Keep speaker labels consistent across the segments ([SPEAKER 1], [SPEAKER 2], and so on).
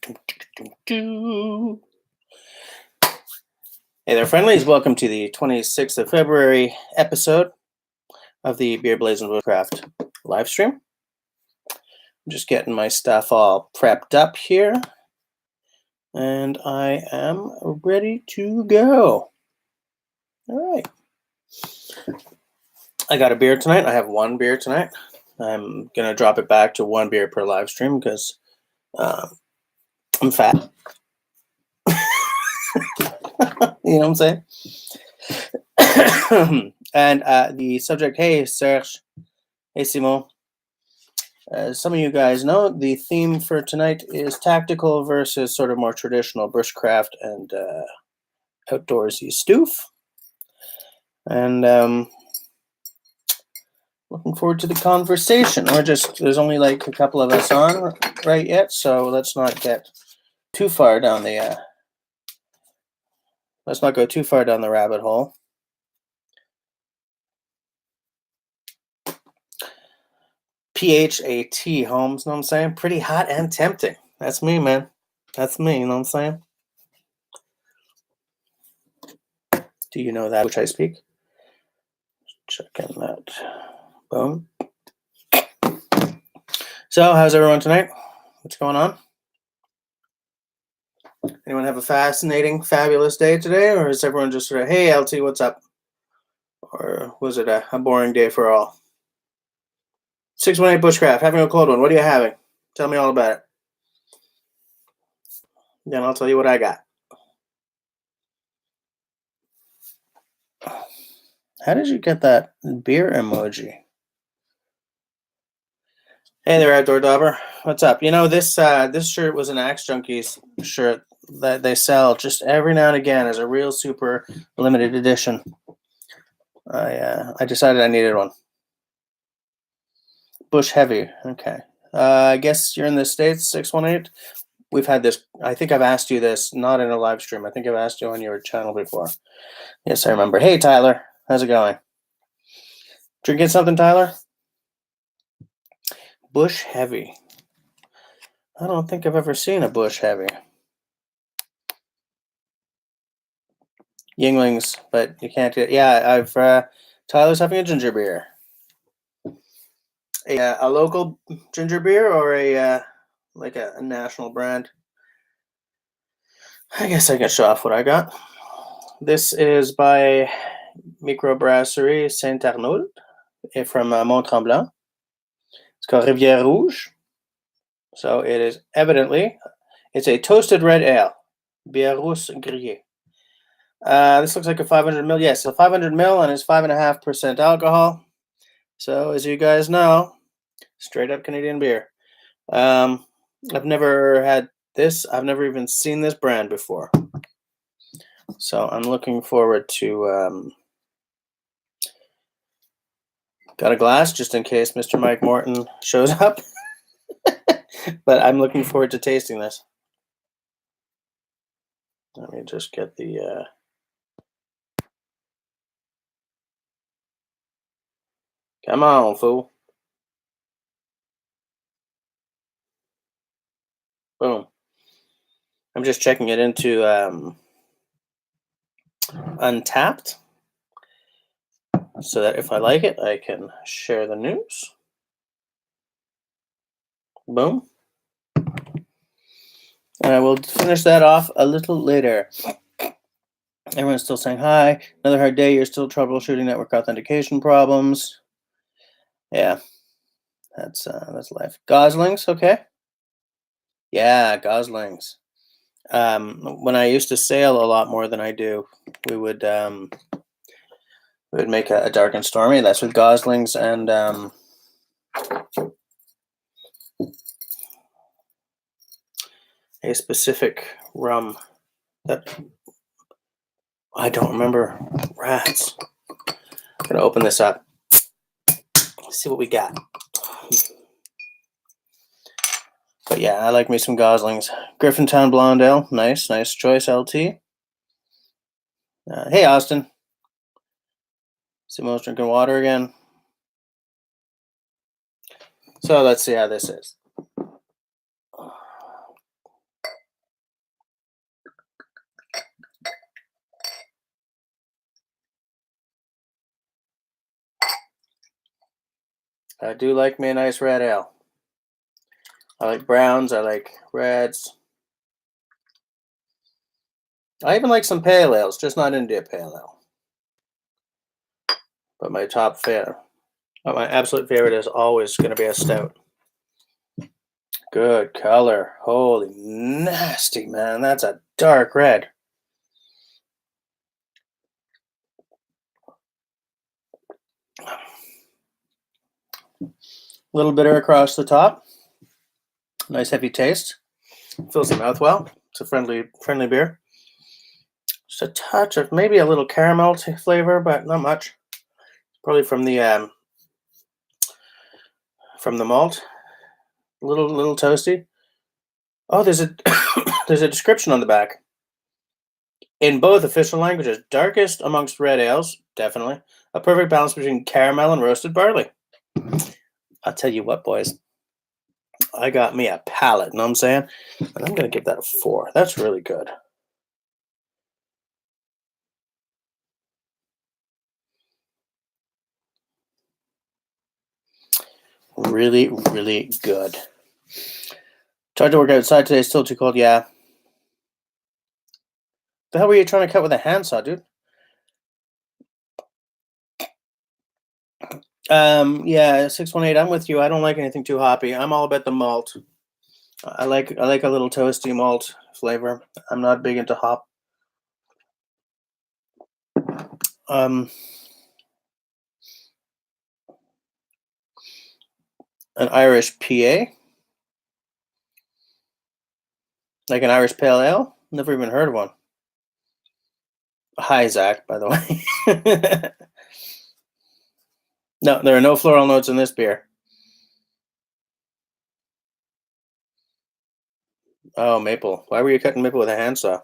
[SPEAKER 1] Hey there, friendlies. Welcome to the 26th of February episode of the Beer Blazing Bushcraft live stream. I'm just getting my stuff all prepped up here, and I am ready to go. All right. I got a beer tonight. I have one beer tonight. I'm going to drop it back to one beer per live stream because I'm fat. You know what I'm saying? And the subject, hey, Serge. Hey, Simon. As some of you guys know, the theme for tonight is tactical versus sort of more traditional bushcraft and outdoorsy stoof. And looking forward to the conversation. There's only like a couple of us on right yet, so let's not get too far down the let's not go too far down the rabbit hole. PHAT, Holmes, know what I'm saying? Pretty hot and tempting. That's me, man. That's me, you know what I'm saying? Do you know that which I speak? Checking that. Boom. So, how's everyone tonight? What's going on? Anyone have a fascinating, fabulous day today? Or is everyone just sort of, hey, LT, what's up? Or was it a boring day for all? 618 Bushcraft, having a cold one. What are you having? Tell me all about it. Then I'll tell you what I got. How did you get that beer emoji? Hey there, Outdoor Dauber. What's up? You know, this shirt was an Axe Junkies shirt that they sell just every now and again as a real super limited edition. I decided I needed one. Bush Heavy. Okay. I guess you're in the States, 618. We've had this. I think I've asked you this, not in a live stream. I think I've asked you on your channel before. Yes, I remember. Hey, Tyler. How's it going? Drinking something, Tyler? Bush Heavy. I don't think I've ever seen a Bush Heavy. Yinglings, but you can't get. Yeah, Tyler's having a ginger beer. A local ginger beer or a national brand? I guess I can show off what I got. This is by Microbrasserie Saint Arnaud from Mont-Tremblant. It's called Rivière Rouge. So it is evidently, it's a toasted red ale, bière rousse grillée. This looks like a 500 ml. Yes, a 500 ml and it's 5.5% alcohol. So as you guys know, straight up Canadian beer. I've never had this. I've never even seen this brand before. So I'm looking forward to. Got a glass just in case Mr. Mike Morton shows up. But I'm looking forward to tasting this. Let me just get the. Come on, fool. Boom. I'm just checking it into Untapped so that if I like it, I can share the news. Boom. And I will finish that off a little later. Everyone's still saying hi. Another hard day. You're still troubleshooting network authentication problems. Yeah, that's life. Goslings, okay. Yeah, goslings. When I used to sail a lot more than I do, we would make a dark and stormy. That's with goslings and a specific rum that I don't remember. Rats. I'm gonna open this up. See what we got. But yeah, I like me some goslings. Griffintown Blonde Ale. Nice choice, LT. Hey, Austin. Simo's drinking water again. So let's see how this is. I do like me a nice red ale. I like browns. I like reds. I even like some pale ales, just not India pale ale. But my absolute favorite is always going to be a stout. Good color. Holy nasty, man. That's a dark red. A little bitter across the top. Nice heavy taste. Fills the mouth well. It's a friendly beer. Just a touch of maybe a little caramel flavor, but not much. Probably from the malt. A little toasty. Oh, there's a there's a description on the back. In both official languages, darkest amongst red ales, definitely. A perfect balance between caramel and roasted barley. I'll tell you what, boys. I got me a palate, know what I'm saying? And I'm going to give that a 4. That's really good. Really, really good. Tried to work outside today, still too cold. Yeah. The hell were you trying to cut with a handsaw, dude? Yeah, 618. I'm with you. I don't like anything too hoppy. I'm all about the malt. I like a little toasty malt flavor. I'm not big into hop. An Irish PA, like an Irish pale ale. Never even heard of one. Hi, Zach. By the way. No, there are no floral notes in this beer. Oh, maple. Why were you cutting maple with a handsaw?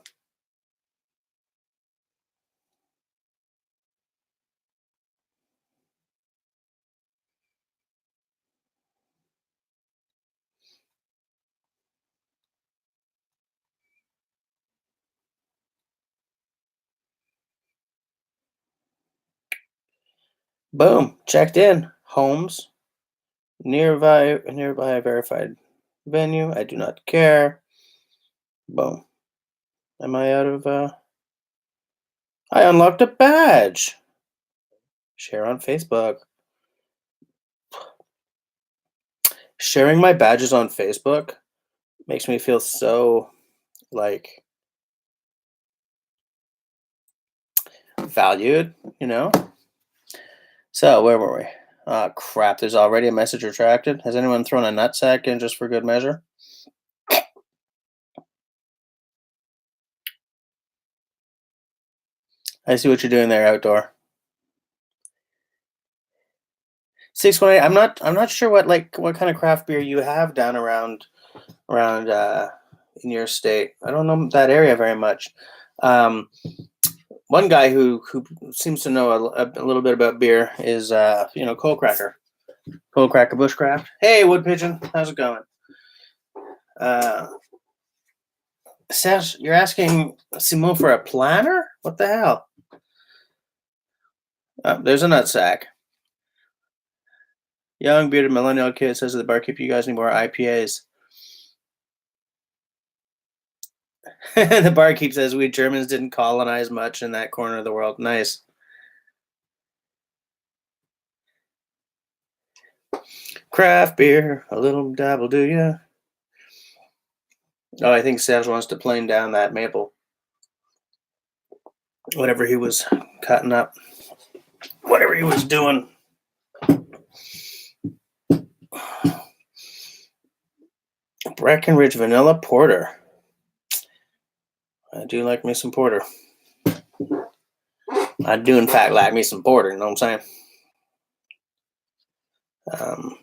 [SPEAKER 1] Boom. Checked in. Homes. Nearby verified venue. I do not care. Boom. Am I out of I unlocked a badge. Share on Facebook. Sharing my badges on Facebook makes me feel so like valued, you know? So where were we? Oh crap, there's already a message retracted. Has anyone thrown a nutsack in just for good measure? I see what you're doing there, outdoor. 618. I'm not sure what kind of craft beer you have down around in your state. I don't know that area very much. One guy who seems to know a little bit about beer is Coal Cracker Bushcraft. Hey, Wood Pigeon, how's it going? Serge, you're asking Simon for a planner? What the hell? There's a nutsack. Young bearded millennial kid says to the barkeep, "You guys need more IPAs." The barkeep says, "We Germans didn't colonize much in that corner of the world." Nice. Craft beer, a little dabble, do ya? Oh, I think Serge wants to plane down that maple. Whatever he was cutting up. Whatever he was doing. Breckenridge Vanilla Porter. I do like me some porter. I do, in fact, like me some porter. You know what I'm saying?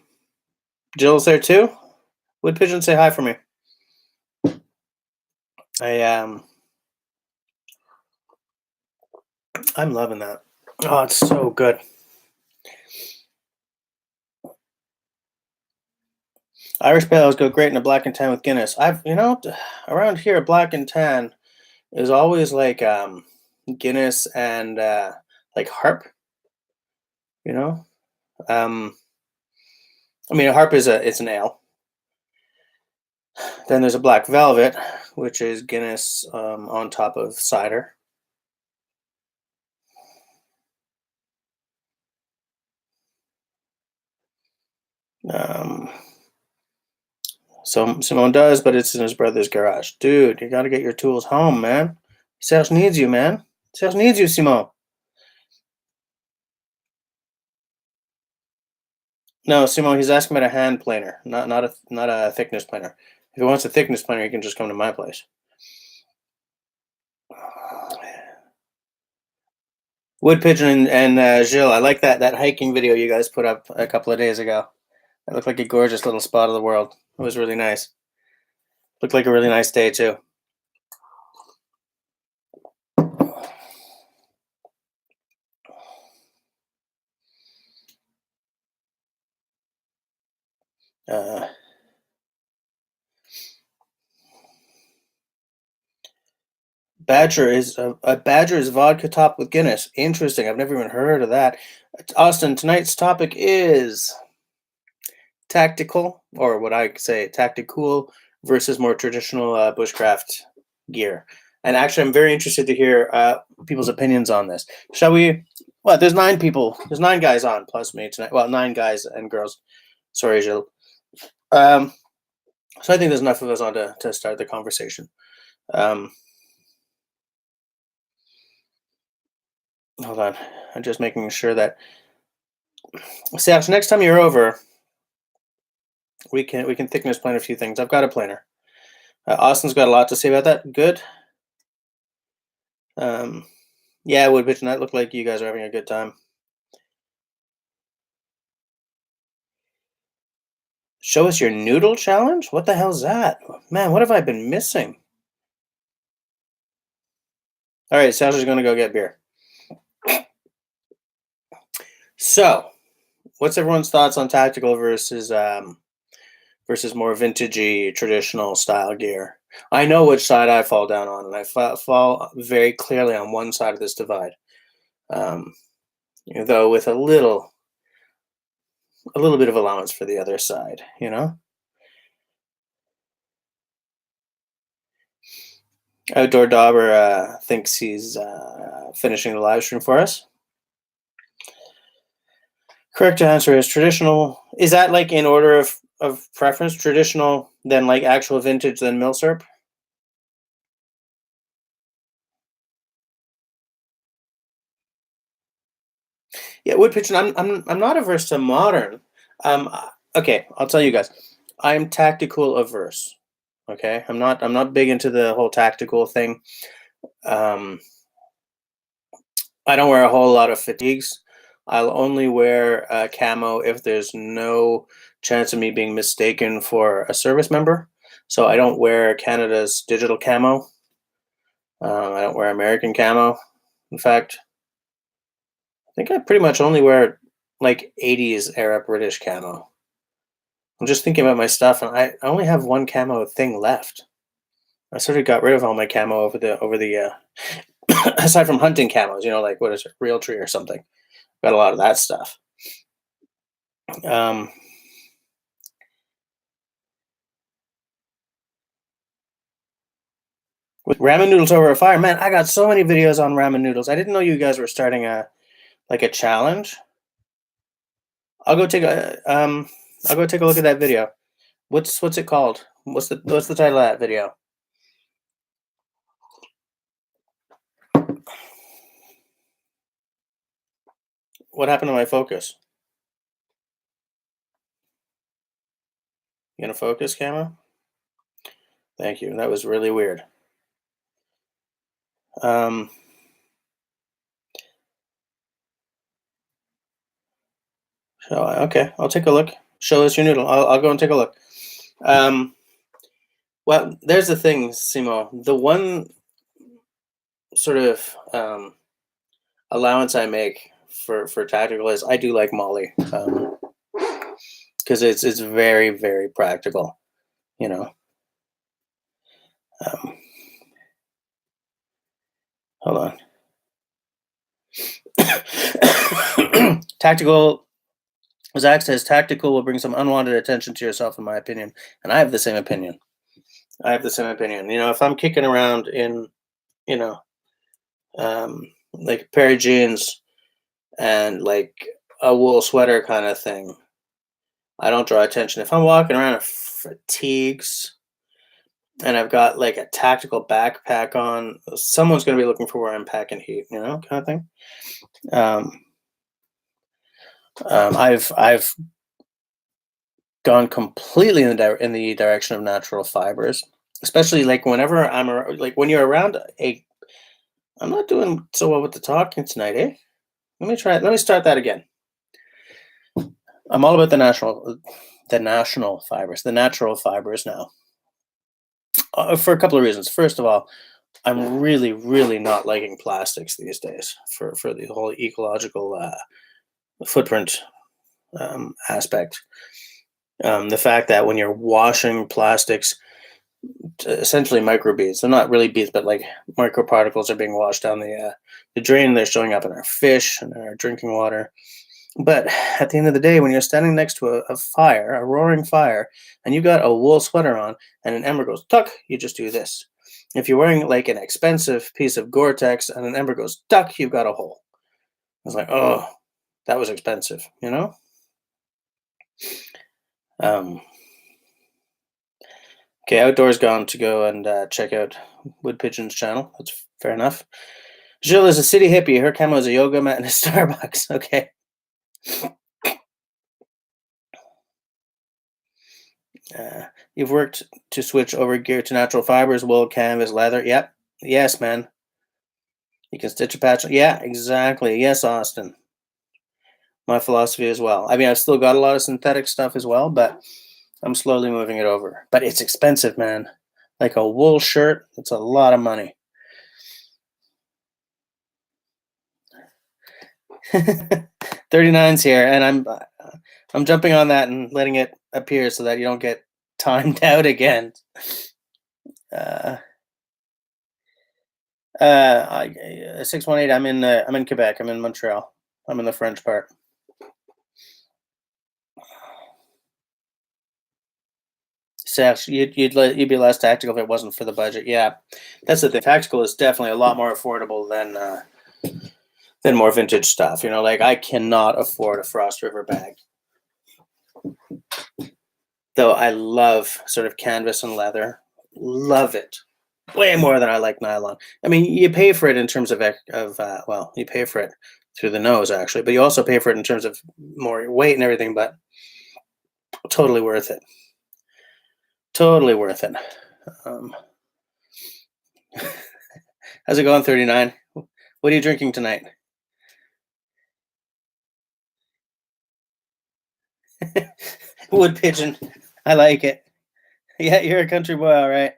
[SPEAKER 1] Jill's there too. Wood Pigeon, say hi for me. I'm loving that. Oh, it's so good. Irish pale ales go great in a black and tan with Guinness. Around here, black and tan is always like Guinness and like Harp. You know, I mean, a harp is it's an ale. Then there's a black velvet, which is Guinness on top of cider. Um, so Simone does, but it's in his brother's garage. Dude, you got to get your tools home, man. Serge needs you, man. Serge needs you, Simone. No, Simone, he's asking about a hand planer, not a thickness planer. If he wants a thickness planer, he can just come to my place. Wood pigeon and Gilles, I like that hiking video you guys put up a couple of days ago. It looked like a gorgeous little spot of the world. It was really nice. Looked like a really nice day too. Badger is a Badger is vodka topped with Guinness. Interesting. I've never even heard of that. Austin, tonight's topic is tactical, or what I say, tactical versus more traditional bushcraft gear. And actually, I'm very interested to hear people's opinions on this. Shall we? Well, there's 9 people. There's 9 guys on plus me tonight. Well, 9 guys and girls. Sorry, Gilles. So I think there's enough of us on to start the conversation. Hold on. I'm just making sure that Serge, next time you're over, we can thickness plan a few things. I've got a planner. Austin's got a lot to say about that. Good. Yeah, Woodpitch, and that looked like you guys are having a good time. Show us your noodle challenge? What the hell's that? Man, what have I been missing? All right, Serge is going to go get beer. So, what's everyone's thoughts on tactical versus more vintagey, traditional style gear? I know which side I fall down on, and I fall very clearly on one side of this divide. Though with a little bit of allowance for the other side, you know? Outdoor Dauber thinks he's finishing the live stream for us. Correct answer is traditional. Is that like in order of preference? Traditional, then like actual vintage, then milsurp? Yeah, wood pitch. I'm not averse to modern. Okay, I'll tell you guys. I'm tactical averse. Okay, I'm not big into the whole tactical thing. I don't wear a whole lot of fatigues. I'll only wear camo if there's no chance of me being mistaken for a service member. So I don't wear Canada's digital camo. I don't wear American camo. In fact, I think I pretty much only wear like 80s era British camo. I'm just thinking about my stuff, and I only have one camo thing left. I sort of got rid of all my camo over the aside from hunting camos, like what is it, Realtree or something. Got a lot of that stuff. With ramen noodles over a fire, man, I got so many videos on ramen noodles. I didn't know you guys were starting a challenge. I'll go take a look at that video. What's it called? What's the title of that video? What happened to my focus? You gonna focus, camera? Thank you. That was really weird. Okay, I'll take a look. Show us your noodle. I'll go and take a look. Well, there's the thing, Simo. The one sort of allowance I make for tactical is I do like Molly, because it's very, very practical, you know. Hold on. Tactical Zach says tactical will bring some unwanted attention to yourself, in my opinion, and I have the same opinion. You know, if I'm kicking around in, you know, like a pair of jeans and like a wool sweater kind of thing, I don't draw attention. If I'm walking around in fatigues and I've got like a tactical backpack on, someone's going to be looking for where I'm packing heat, you know, kind of thing. Um, I've gone completely in the direction of natural fibers, especially like whenever like when you're around a. I'm not doing so well with the talking tonight, eh? Let me start that again. I'm all about the natural fibers now, for a couple of reasons. First of all, I'm really, really not liking plastics these days for the whole ecological footprint aspect. The fact that when you're washing plastics, essentially microbeads, they're not really beads, but like microparticles are being washed down the drain. They're showing up in our fish and our drinking water. But at the end of the day, when you're standing next to a fire, a roaring fire, and you got a wool sweater on and an ember goes tuck, you just do this. If you're wearing like an expensive piece of Gore-Tex and an ember goes tuck, you've got a hole. It's like, oh, that was expensive, you know? Okay, outdoors gone to go and check out Wood Pigeon's channel. That's fair enough. Jill is a city hippie. Her camo is a yoga mat and a Starbucks. Okay. You've worked to switch over gear to natural fibers, wool, canvas, leather. Yep. Yes, man. You can stitch a patch. Yeah, exactly. Yes, Austin. My philosophy as well. I mean, I've still got a lot of synthetic stuff as well, but I'm slowly moving it over. But it's expensive, man. Like a wool shirt, it's a lot of money. 39's here, and I'm jumping on that and letting it appear so that you don't get timed out again. 618. I'm in Quebec. I'm in Montreal. I'm in the French part. Serge, you'd be less tactical if it wasn't for the budget. Yeah, that's the thing. Tactical is definitely a lot more affordable than more vintage stuff. You know, like I cannot afford a Frost River bag, though I love sort of canvas and leather. Love it way more than I like nylon. I mean, you pay for it in terms of well, you pay for it through the nose actually, but you also pay for it in terms of more weight and everything. But totally worth it. Totally worth it. How's it going, 39? What are you drinking tonight? Wood pigeon. I like it. Yeah, you're a country boy, all right.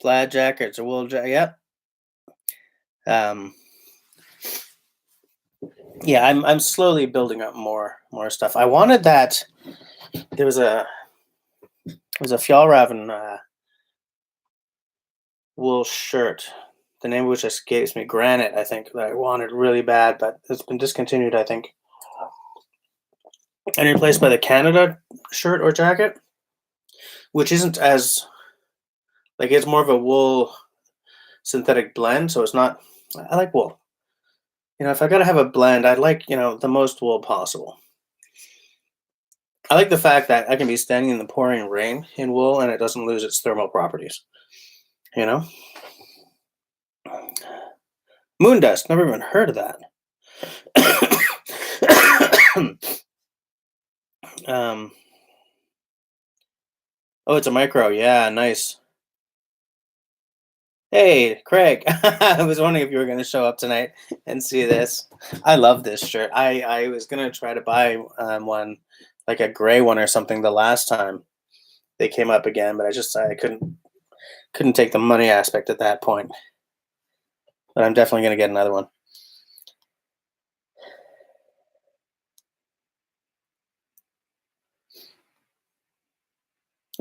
[SPEAKER 1] Plaid jackets or wool jacket. Yep. Yeah, I'm slowly building up more stuff. I wanted that. There was a Fjallraven wool shirt. The name of which escapes me. Granite, I think, that I wanted really bad, but it's been discontinued, I think, and replaced by the Canada shirt or jacket, which isn't as like it's more of a wool synthetic blend, so it's not. I like wool. You know, if I gotta have a blend, I'd like the most wool possible. I like the fact that I can be standing in the pouring rain in wool and it doesn't lose its thermal properties. You know, moon dust. Never even heard of that. um. Oh, it's a micro. Yeah, nice. Hey, Craig. I was wondering if you were going to show up tonight and see this. I love this shirt. I was going to try to buy one, like a gray one or something, the last time they came up again, but I couldn't take the money aspect at that point. But I'm definitely going to get another one.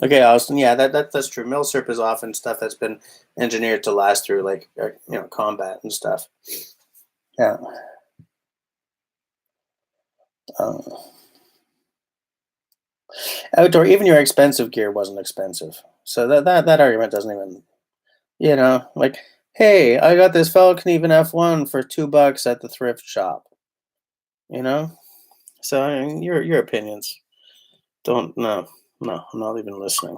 [SPEAKER 1] Okay, Austin. Yeah, that's true. Milsurp is often stuff that's been engineered to last through like combat and stuff. Yeah. Outdoor, even your expensive gear wasn't expensive. So that argument doesn't even, like, hey, I got this Falcon Even F1 for $2 at the thrift shop. You know, so I mean, your opinions don't no, I'm not even listening,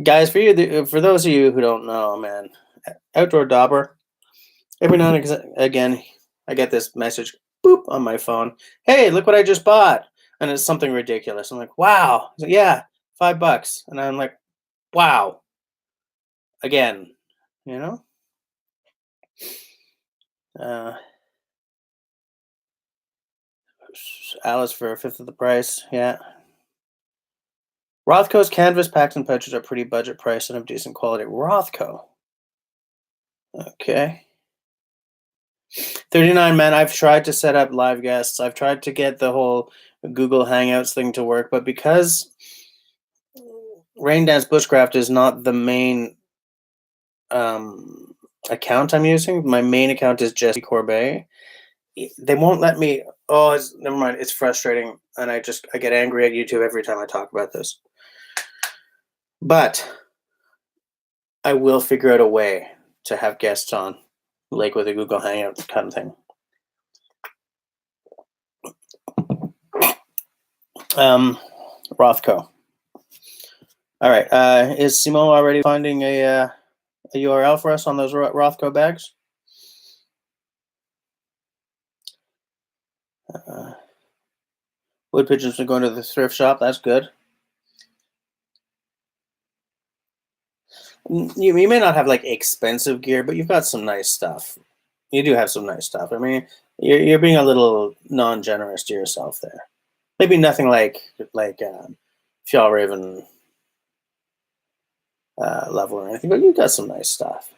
[SPEAKER 1] guys. For those of you who don't know, man, Outdoor Dauber. Every now and again, I get this message, boop, on my phone. Hey, look what I just bought, and it's something ridiculous. I'm like, wow, yeah, $5, and I'm like, wow, again, you know. Uh, Alice for a fifth of the price, yeah. Rothko's canvas packs and pouches are pretty budget priced and of decent quality. Rothko, okay. 39, man. I've tried to set up live guests. I've tried to get the whole Google Hangouts thing to work, but because raindancebushcraft is not the main account I'm using, my main account is Jesse Corbet. They won't let me. Oh, never mind. It's frustrating, and I get angry at YouTube every time I talk about this. But I will figure out a way to have guests on, like with a Google Hangout kind of thing. Rothko. All right. Is Simo already finding a URL for us on those Rothko bags? Wood pigeons are going to the thrift shop. That's good. You may not have like expensive gear, but you've got some nice stuff. You do have some nice stuff. I mean, you're being a little non-generous to yourself there. Maybe nothing like Fjallraven level or anything, but you've got some nice stuff.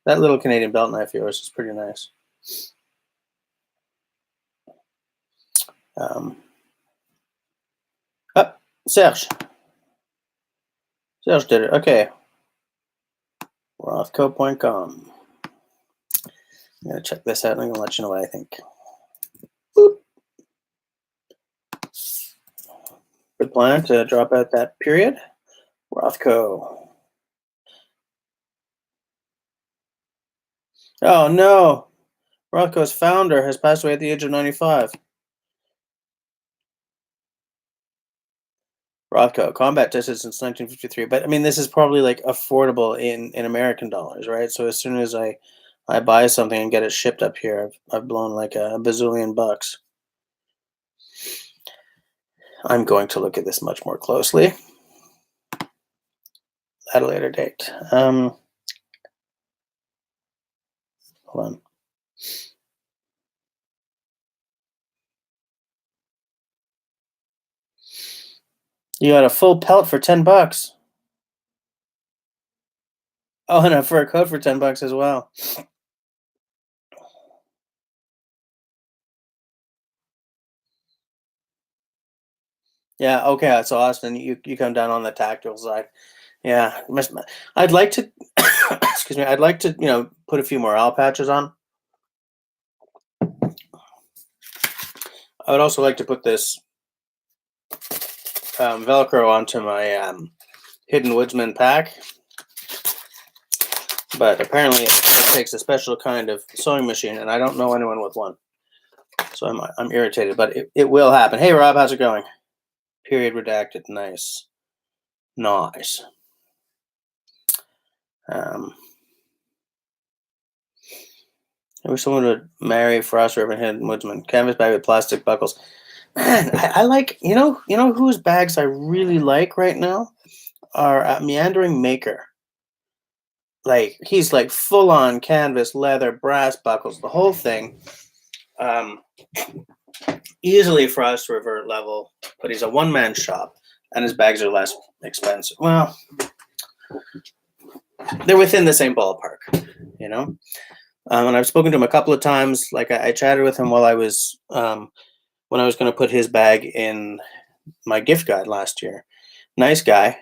[SPEAKER 1] That little Canadian belt knife of yours is pretty nice. Serge. Serge did it. Okay. Rothko.com. I'm going to check this out and I'm going to let you know what I think. Boop. Good plan to drop out that period. Rothko. Oh no. Rothko's founder has passed away at the age of 95. Rothko, combat tested since 1953. But I mean, this is probably like affordable in American dollars, right? So as soon as I buy something and get it shipped up here, I've blown like a bazillion bucks. I'm going to look at this much more closely at a later date. Hold on. You got a full pelt for $10. Oh, and a fur coat for $10 as well. Yeah. Okay. So Austin, you come down on the tactical side. Yeah. I'd like to. Excuse me. I'd like to put a few more owl patches on. I would also like to put this Velcro onto my Hidden Woodsman pack, but apparently it takes a special kind of sewing machine, and I don't know anyone with one, so I'm irritated. But it will happen. Hey Rob, how's it going? Period redacted. Nice. I wish someone would marry Frost River and Hidden Woodsman. Canvas bag with plastic buckles. Man, I like whose bags I really like right now are Meandering Maker. Like he's like full on canvas, leather, brass buckles, the whole thing. Easily Frost River level, but he's a one-man shop, and his bags are less expensive. Well, they're within the same ballpark, and I've spoken to him a couple of times. Like I chatted with him while I was when I was going to put his bag in my gift guide last year. Nice guy.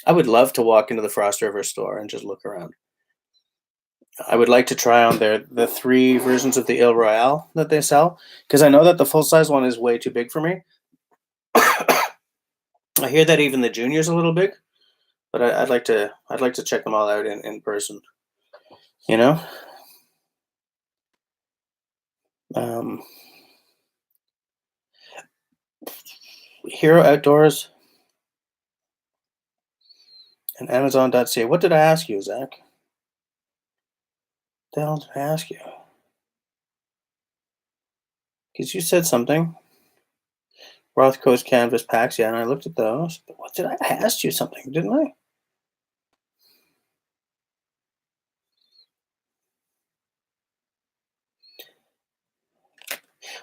[SPEAKER 1] I would love to walk into the Frost River store and just look around. I would like to try on the 3 versions of the Ile Royale that they sell, because I know that the full-size one is way too big for me. I hear that even the junior's a little big, but I'd like to check them all out in person. You know, Hero Outdoors and Amazon.ca. What did I ask you, Zach? What the hell did I ask you? Because you said something. Rothko's canvas packs, yeah, and I looked at those. But what did I asked you something, didn't I?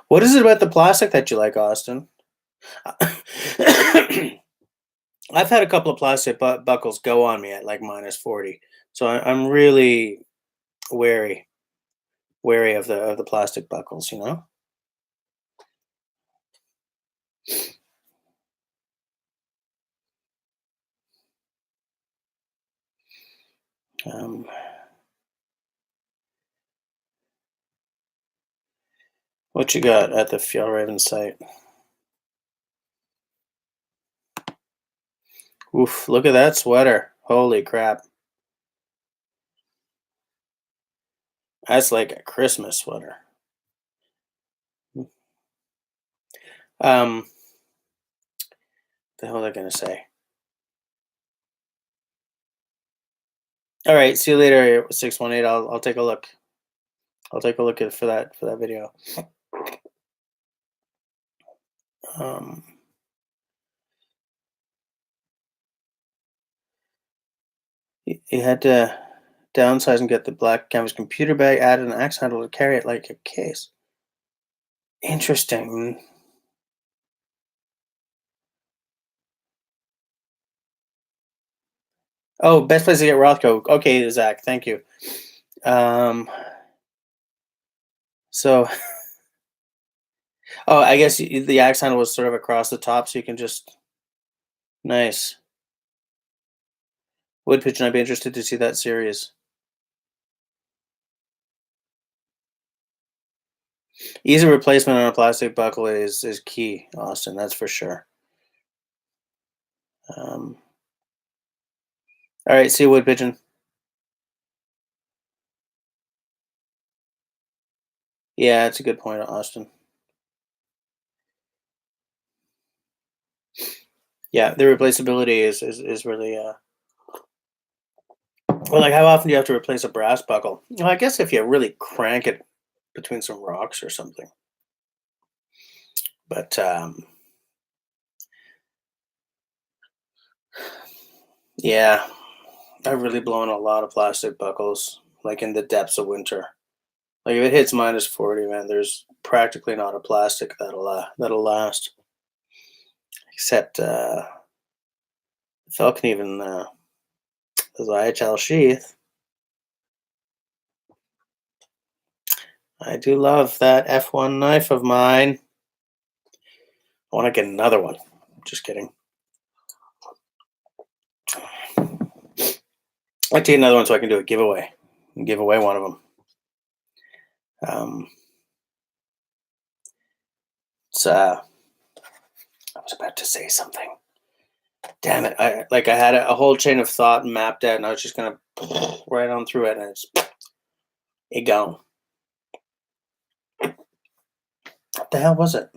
[SPEAKER 1] What is it about the plastic that you like, Austin? I've had a couple of plastic buckles go on me at like -40, so I'm really wary of the plastic buckles. You know. Um, what you got at the Fjellraven site? Oof! Look at that sweater. Holy crap! That's like a Christmas sweater. The hell was I gonna say? All right, see you later, 618. I'll take a look. I'll take a look at for that video. You had to downsize and get the black canvas computer bag, added an axe handle to carry it like a case. Interesting. Oh, best place to get Rothko. Okay, Zach, thank you. So, oh, I guess the axe handle was sort of across the top, so you can just nice. Wood pigeon. I'd be interested to see that series. Easy replacement on a plastic buckle is key, Austin. That's for sure. All right, see you, wood pigeon. Yeah, that's a good point, Austin. Yeah, the replaceability is really well, like how often do you have to replace a brass buckle? Well, I guess if you really crank it between some rocks or something. But yeah, I've really blown a lot of plastic buckles, like in the depths of winter. Like if it hits -40, man, there's practically not a plastic that'll last. Except Falcon even the IHL sheath. I do love that F1 knife of mine. I want to get another one. Just kidding. I'd take another one so I can do a giveaway. And give away one of them. I was about to say something. Damn it! I had a whole chain of thought mapped out, and I was just gonna right on through it, and it gone. What the hell was it?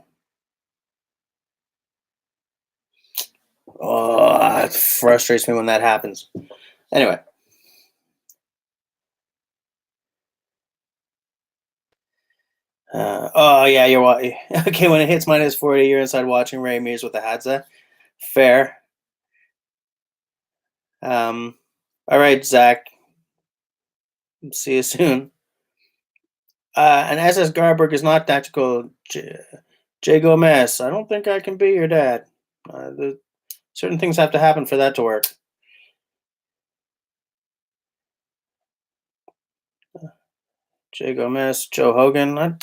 [SPEAKER 1] Oh, it frustrates me when that happens. Anyway. Oh yeah, you're okay. When it hits -40, you're inside watching Ray Mears with the Hadza. Fair. All right, Zach. See you soon. And SS Garberg is not tactical. J. Gomez. I don't think I can be your dad. Certain things have to happen for that to work. J. Gomez, Joe Hogan. I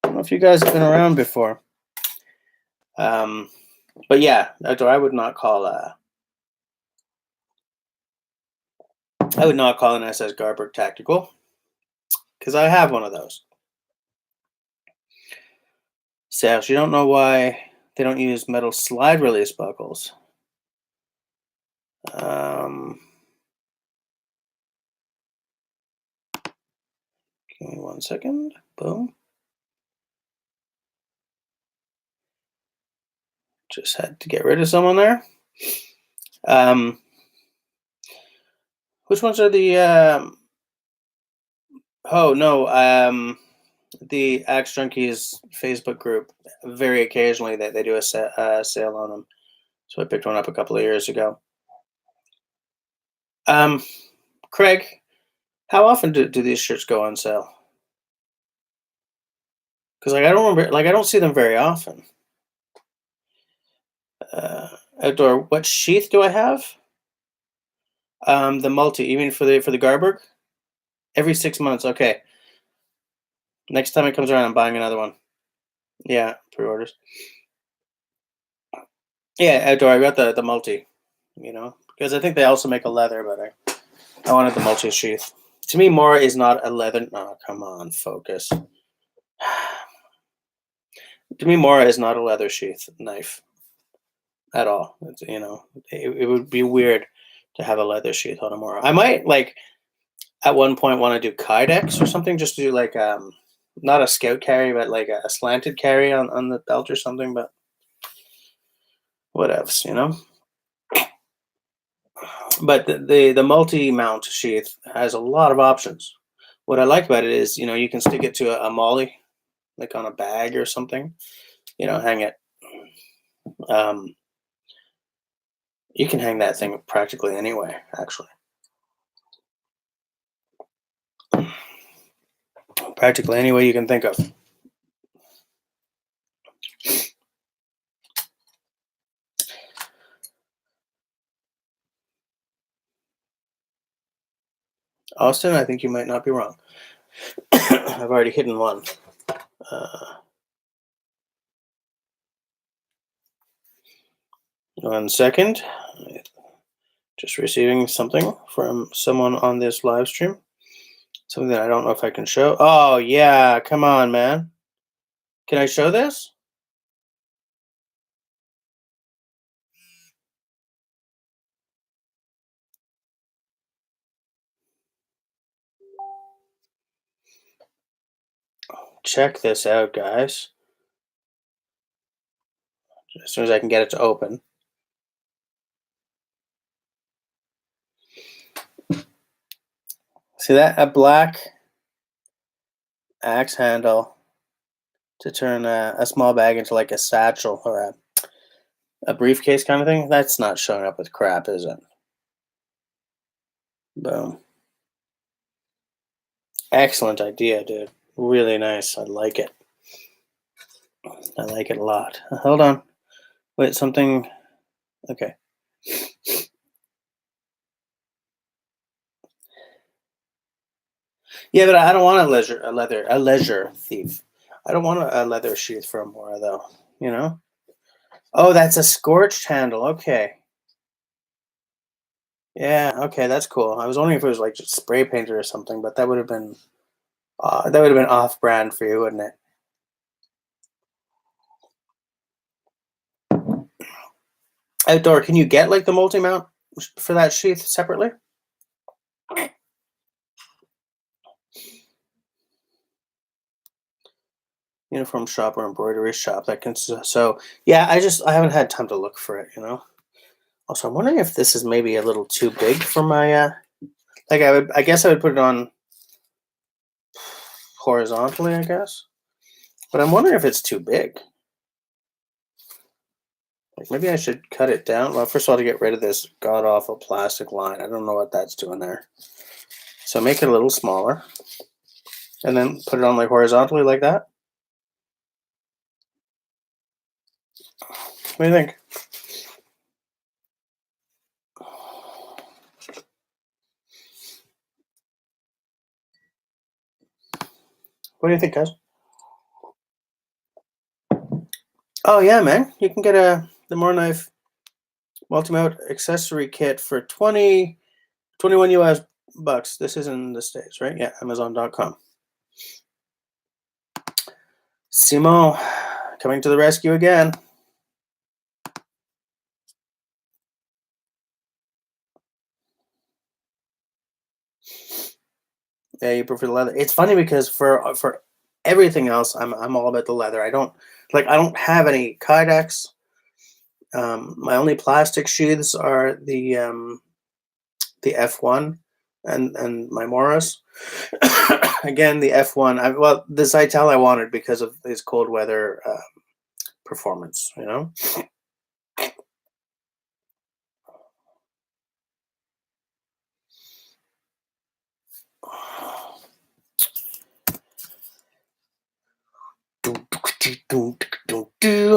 [SPEAKER 1] don't know if you guys have been around before. But yeah, I would not call I would not call an SS Garberg tactical because I have one of those. Serge, you don't know why they don't use metal slide release buckles. Give me 1 second. Boom. Just had to get rid of someone there. Which ones are the? Oh no. The Axe Junkies Facebook group. Very occasionally, they do a sale on them. So I picked one up a couple of years ago. Craig, how often do these shirts go on sale? Because I don't remember, I don't see them very often. Outdoor, what sheath do I have? The multi. You mean for the Garberg? Every 6 months. Okay. Next time it comes around, I'm buying another one. Yeah, pre-orders. Yeah, outdoor. I got the multi. Because I think they also make a leather, but I wanted the multi sheath. To me, Mora is not a leather. No, come on, focus. To me, Mora is not a leather sheath knife at all. It would be weird to have a leather sheath on a Mora. I might at one point want to do Kydex or something, just to do not a scout carry, but a slanted carry on the belt or something. But what else, But the multi-mount sheath has a lot of options. What I like about it is, you can stick it to a molly, like on a bag or something. Hang it. You can hang that thing practically anywhere, actually. Practically any way you can think of. Austin, I think you might not be wrong. I've already hidden one. 1 second. Just receiving something from someone on this live stream. Something that I don't know if I can show. Oh, yeah. Come on, man. Can I show this? Check this out, guys. As soon as I can get it to open. See that? A black axe handle to turn a small bag into a satchel or a briefcase kind of thing. That's not showing up with crap, is it? Boom. Excellent idea, dude. Really nice. I like it. I like it a lot. Hold on. Wait, something. Okay. Yeah, but I don't want a leisure thief. I don't want a leather sheath for a Mora, though. Oh, that's a scorched handle. Okay. Yeah. Okay, that's cool. I was wondering if it was just spray painted or something, but that would have been off-brand for you, wouldn't it? Outdoor, can you get the multi-mount for that sheath separately? Uniform shop or embroidery shop that can. So yeah, I haven't had time to look for it. Also, I'm wondering if this is maybe a little too big for my. I guess I would put it on horizontally, I guess. But I'm wondering if it's too big. Maybe I should cut it down. Well, first of all, to get rid of this god-awful plastic line. I don't know what that's doing there. So make it a little smaller. And then put it on horizontally like that. What do you think? What do you think, guys? Oh yeah, man! You can get the More Knife multi-mount accessory kit for 21 US bucks. This is in the States, right? Yeah, Amazon.com. Simon, coming to the rescue again. Yeah, you prefer the leather. It's funny because for everything else, I'm all about the leather. I don't have any kydex. My only plastic sheaths are the F1 and my Morris. Again, the F1. Well, the Zytel I wanted because of his cold weather performance. You know.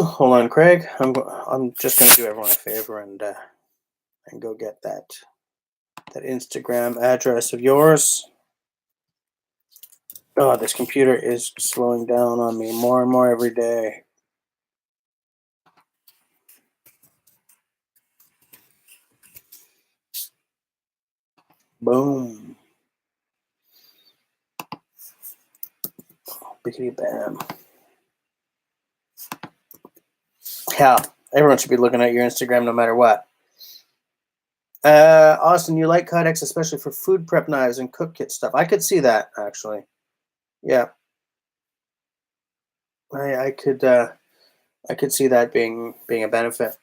[SPEAKER 1] Hold on, Craig. I'm just gonna do everyone a favor and go get that Instagram address of yours. Oh, this computer is slowing down on me more and more every day. Boom. Biggity bam. Yeah, everyone should be looking at your Instagram no matter what. Austin, you like Kydex especially for food prep knives and cook kit stuff. I could see that actually. Yeah, I could see that being a benefit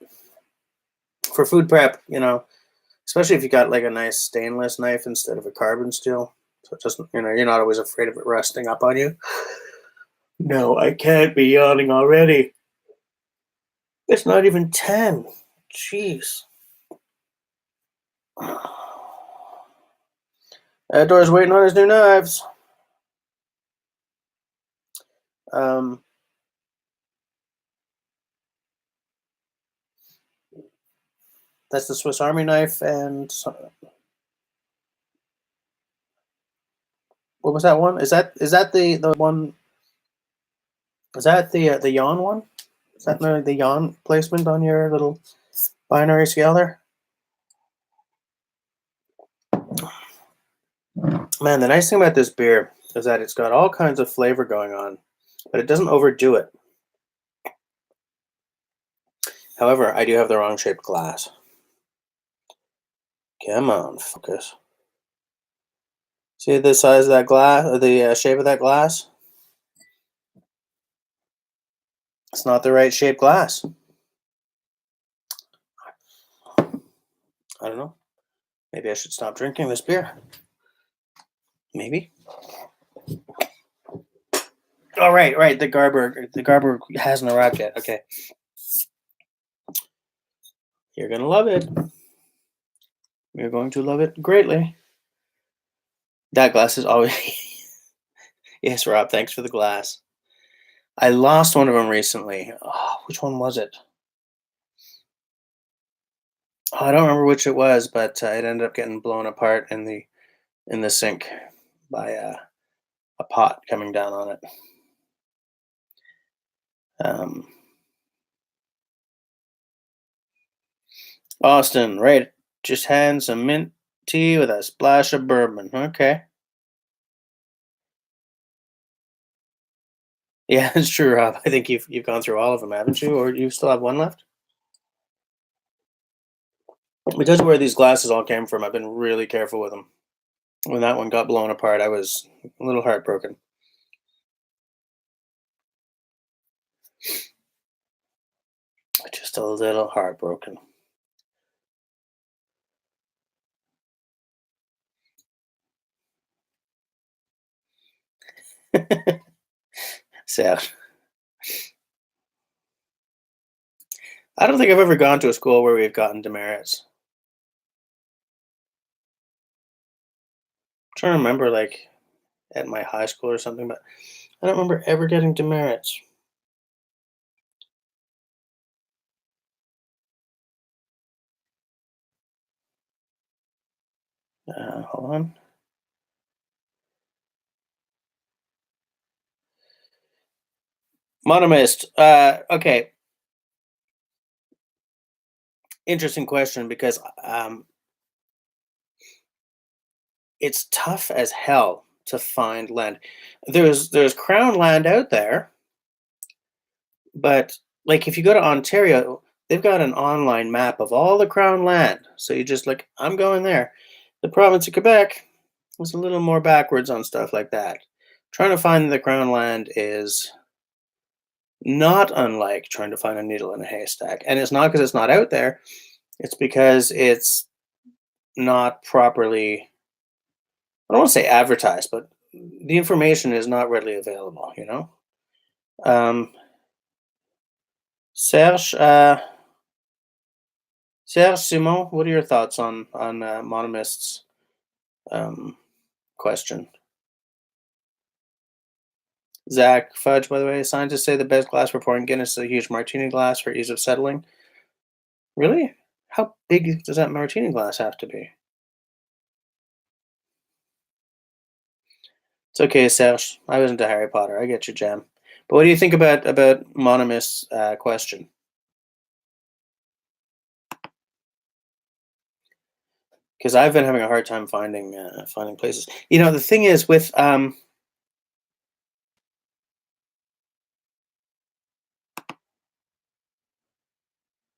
[SPEAKER 1] for food prep. You know, especially if you got like a nice stainless knife instead of a carbon steel, so it doesn't. You know, you're not always afraid of it rusting up on you. No, I can't be yawning already. It's not even 10. Jeez. Outdoors waiting on his new knives. Um, that's the Swiss Army knife, and what was that one? Is that the one? Is that the yawn one? Is that the yawn placement on your little binary scale there? Man, the nice thing about this beer is that it's got all kinds of flavor going on, but it doesn't overdo it. However, I do have the wrong shaped glass. Come on, focus. See the size of that glass, or the shape of that glass? It's not the right shaped glass. I don't know. Maybe I should stop drinking this beer. Maybe. Oh, right. The Garber hasn't arrived yet. Okay. You're going to love it. You're going to love it greatly. That glass is always... Yes, Rob, thanks for the glass. I lost one of them recently. Oh, which one was it? Oh, I don't remember which it was, but it ended up getting blown apart in the sink by a pot coming down on it. Austin, right? Just had some mint tea with a splash of bourbon. Okay. Yeah, it's true, Rob. I think you've gone through all of them, haven't you? Or you still have one left? Because of where these glasses all came from, I've been really careful with them. When that one got blown apart, I was a little heartbroken. Just a little heartbroken. Sad. I don't think I've ever gone to a school where we've gotten demerits. I'm trying to remember, like, at my high school or something, but I don't remember ever getting demerits. Hold on. Monomist. Okay. Interesting question because it's tough as hell to find land. There's crown land out there, but like if you go to Ontario, they've got an online map of all the crown land. So you just like, I'm going there. The province of Quebec is a little more backwards on stuff like that. Trying to find the crown land is not unlike trying to find a needle in a haystack. And it's not because it's not out there, it's because it's not properly, I don't want to say advertised, but the information is not readily available, you know? Um, Serge, Serge Simon, what are your thoughts on Monomist's um, question? Zach Fudge, by the way, scientists say the best glass for pouring Guinness is a huge martini glass for ease of settling. Really? How big does that martini glass have to be? It's okay, Serge. I was into Harry Potter. I get your jam. But what do you think about Monomist's question? Because I've been having a hard time finding places. You know, the thing is with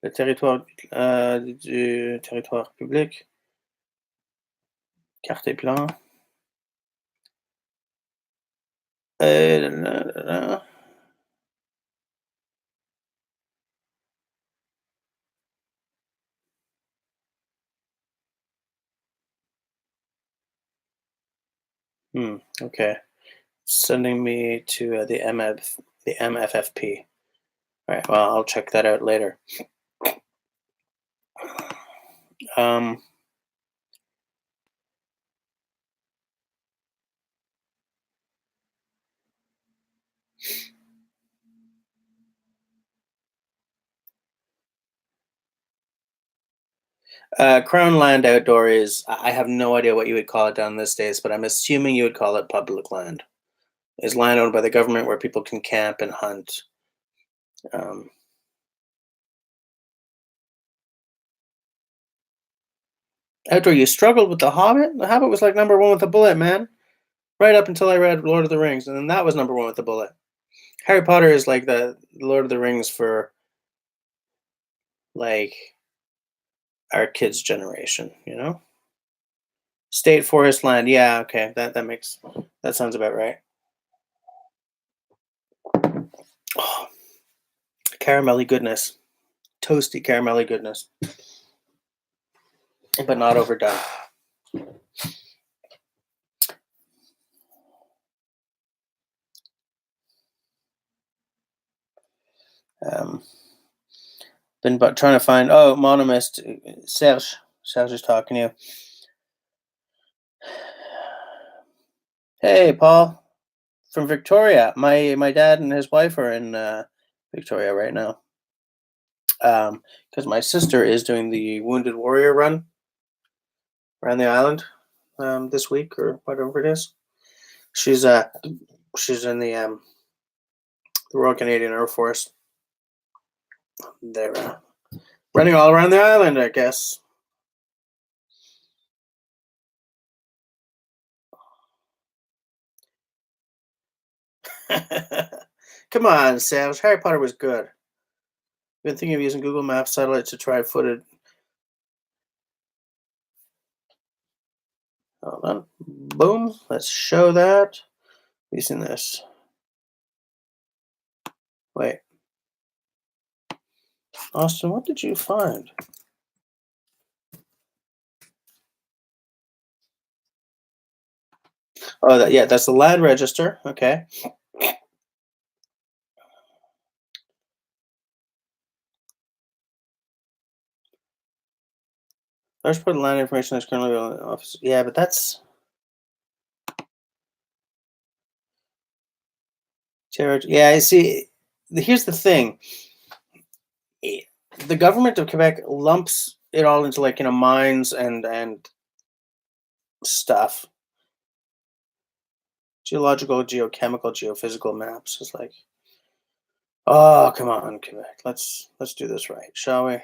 [SPEAKER 1] le territoire du territoire public, carte et plan. Da. Okay. Sending me to the MFFP. All right. Well, I'll check that out later. Um, Crown Land Outdoor is, I have no idea what you would call it down in the States, but I'm assuming you would call it public land. Is land owned by the government where people can camp and hunt. Um, Outdoor, you struggled with The Hobbit? The Hobbit was like number one with a bullet, man. Right up until I read Lord of the Rings, and then that was number one with a bullet. Harry Potter is like the Lord of the Rings for like our kids' generation, you know? State forest land. Yeah, okay. That sounds about right. Oh, caramelly goodness. Toasty caramelly goodness. But not overdone. Um, been but trying to find monomist Serge. Serge is talking to you. Hey, Paul from Victoria. My dad and his wife are in Victoria right now. Because my sister is doing the Wounded Warrior run around the island this week or whatever it is. She's in the Royal Canadian Air Force. They're running all around the island, I guess. Come on, Sam. Harry Potter was good. Been thinking of using Google Maps satellite to try footage. Hold on. Boom. Let's show that. Using this. Wait. Austin, what did you find? Oh, that's the land register. Okay. Let's put land information that's currently on the office. Yeah, but that's territory. Yeah, I see. Here's the thing. The government of Quebec lumps it all into like mines and stuff. Geological, geochemical, geophysical maps. It's like, oh come on, Quebec. Let's do this right, shall we?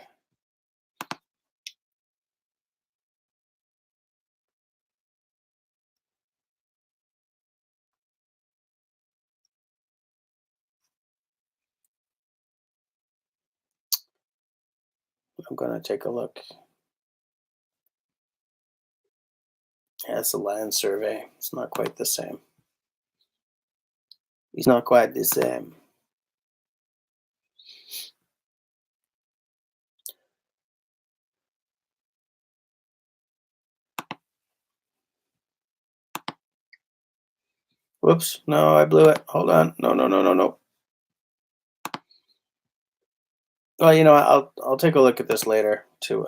[SPEAKER 1] I'm going to take a look. Yeah, it's a land survey. It's not quite the same. It's not quite the same. Whoops. No, I blew it. Hold on. No. Well, you know, I'll take a look at this later to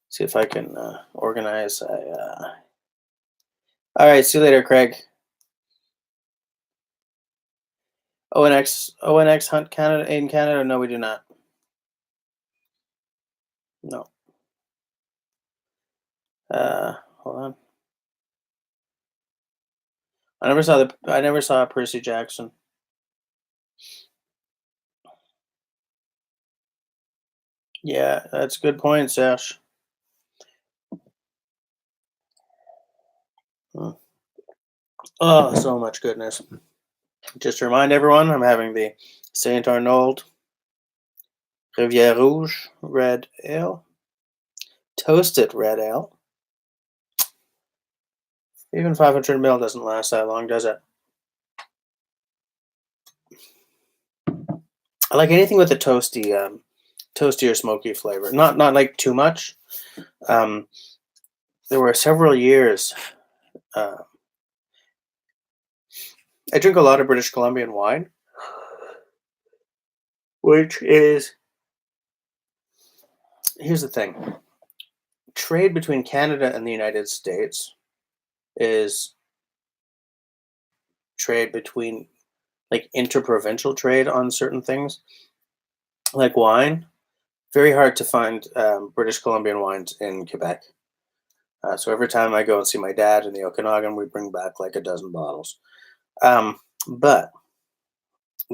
[SPEAKER 1] see if I can organize. All right. See you later, Craig. ONX hunt Canada in Canada? No, we do not. No. Hold on. I never saw Percy Jackson. Yeah, that's a good point, Sash. Oh, so much goodness. Just to remind everyone, I'm having the Saint Arnaud Rivière Rouge Red Ale. Toasted red ale. Even 500 ml doesn't last that long, does it? I like anything with a toasty or smoky flavor. Not like too much. There were several years. I drink a lot of British Columbian wine, which is, here's the thing. Trade between Canada and the United States is trade between, like, interprovincial trade on certain things, like wine. Very hard to find British Columbian wines in Quebec. So every time I go and see my dad in the Okanagan, we bring back like a dozen bottles. But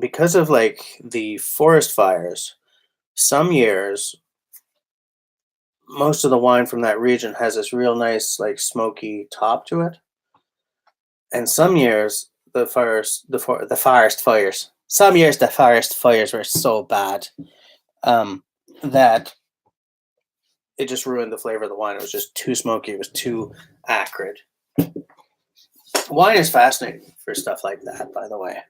[SPEAKER 1] because of like the forest fires, some years, most of the wine from that region has this real nice, like, smoky top to it. And some years, the forest fires. Some years the forest fires were so bad that it just ruined the flavor of the wine. It was just too smoky. It was too acrid. Wine is fascinating for stuff like that, by the way.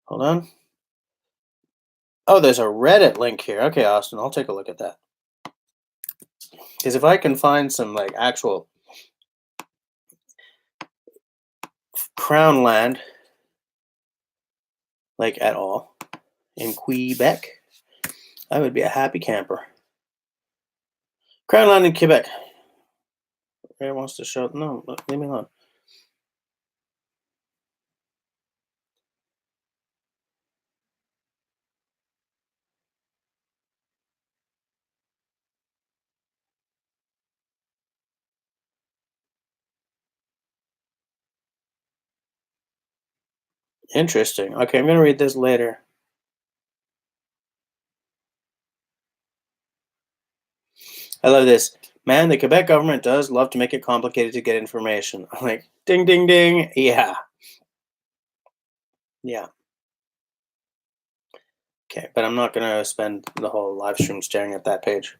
[SPEAKER 1] Hold on. Oh, there's a Reddit link here. Okay, Austin, I'll take a look at that. Because if I can find some like actual crown land, like at all, in Quebec, I would be a happy camper. Crown land in Quebec. It wants to show. No, leave me alone. Interesting. Okay, I'm going to read this later. I love this. Man, the Quebec government does love to make it complicated to get information. I'm like, ding, ding, ding. Yeah. Yeah. Okay, but I'm not going to spend the whole live stream staring at that page.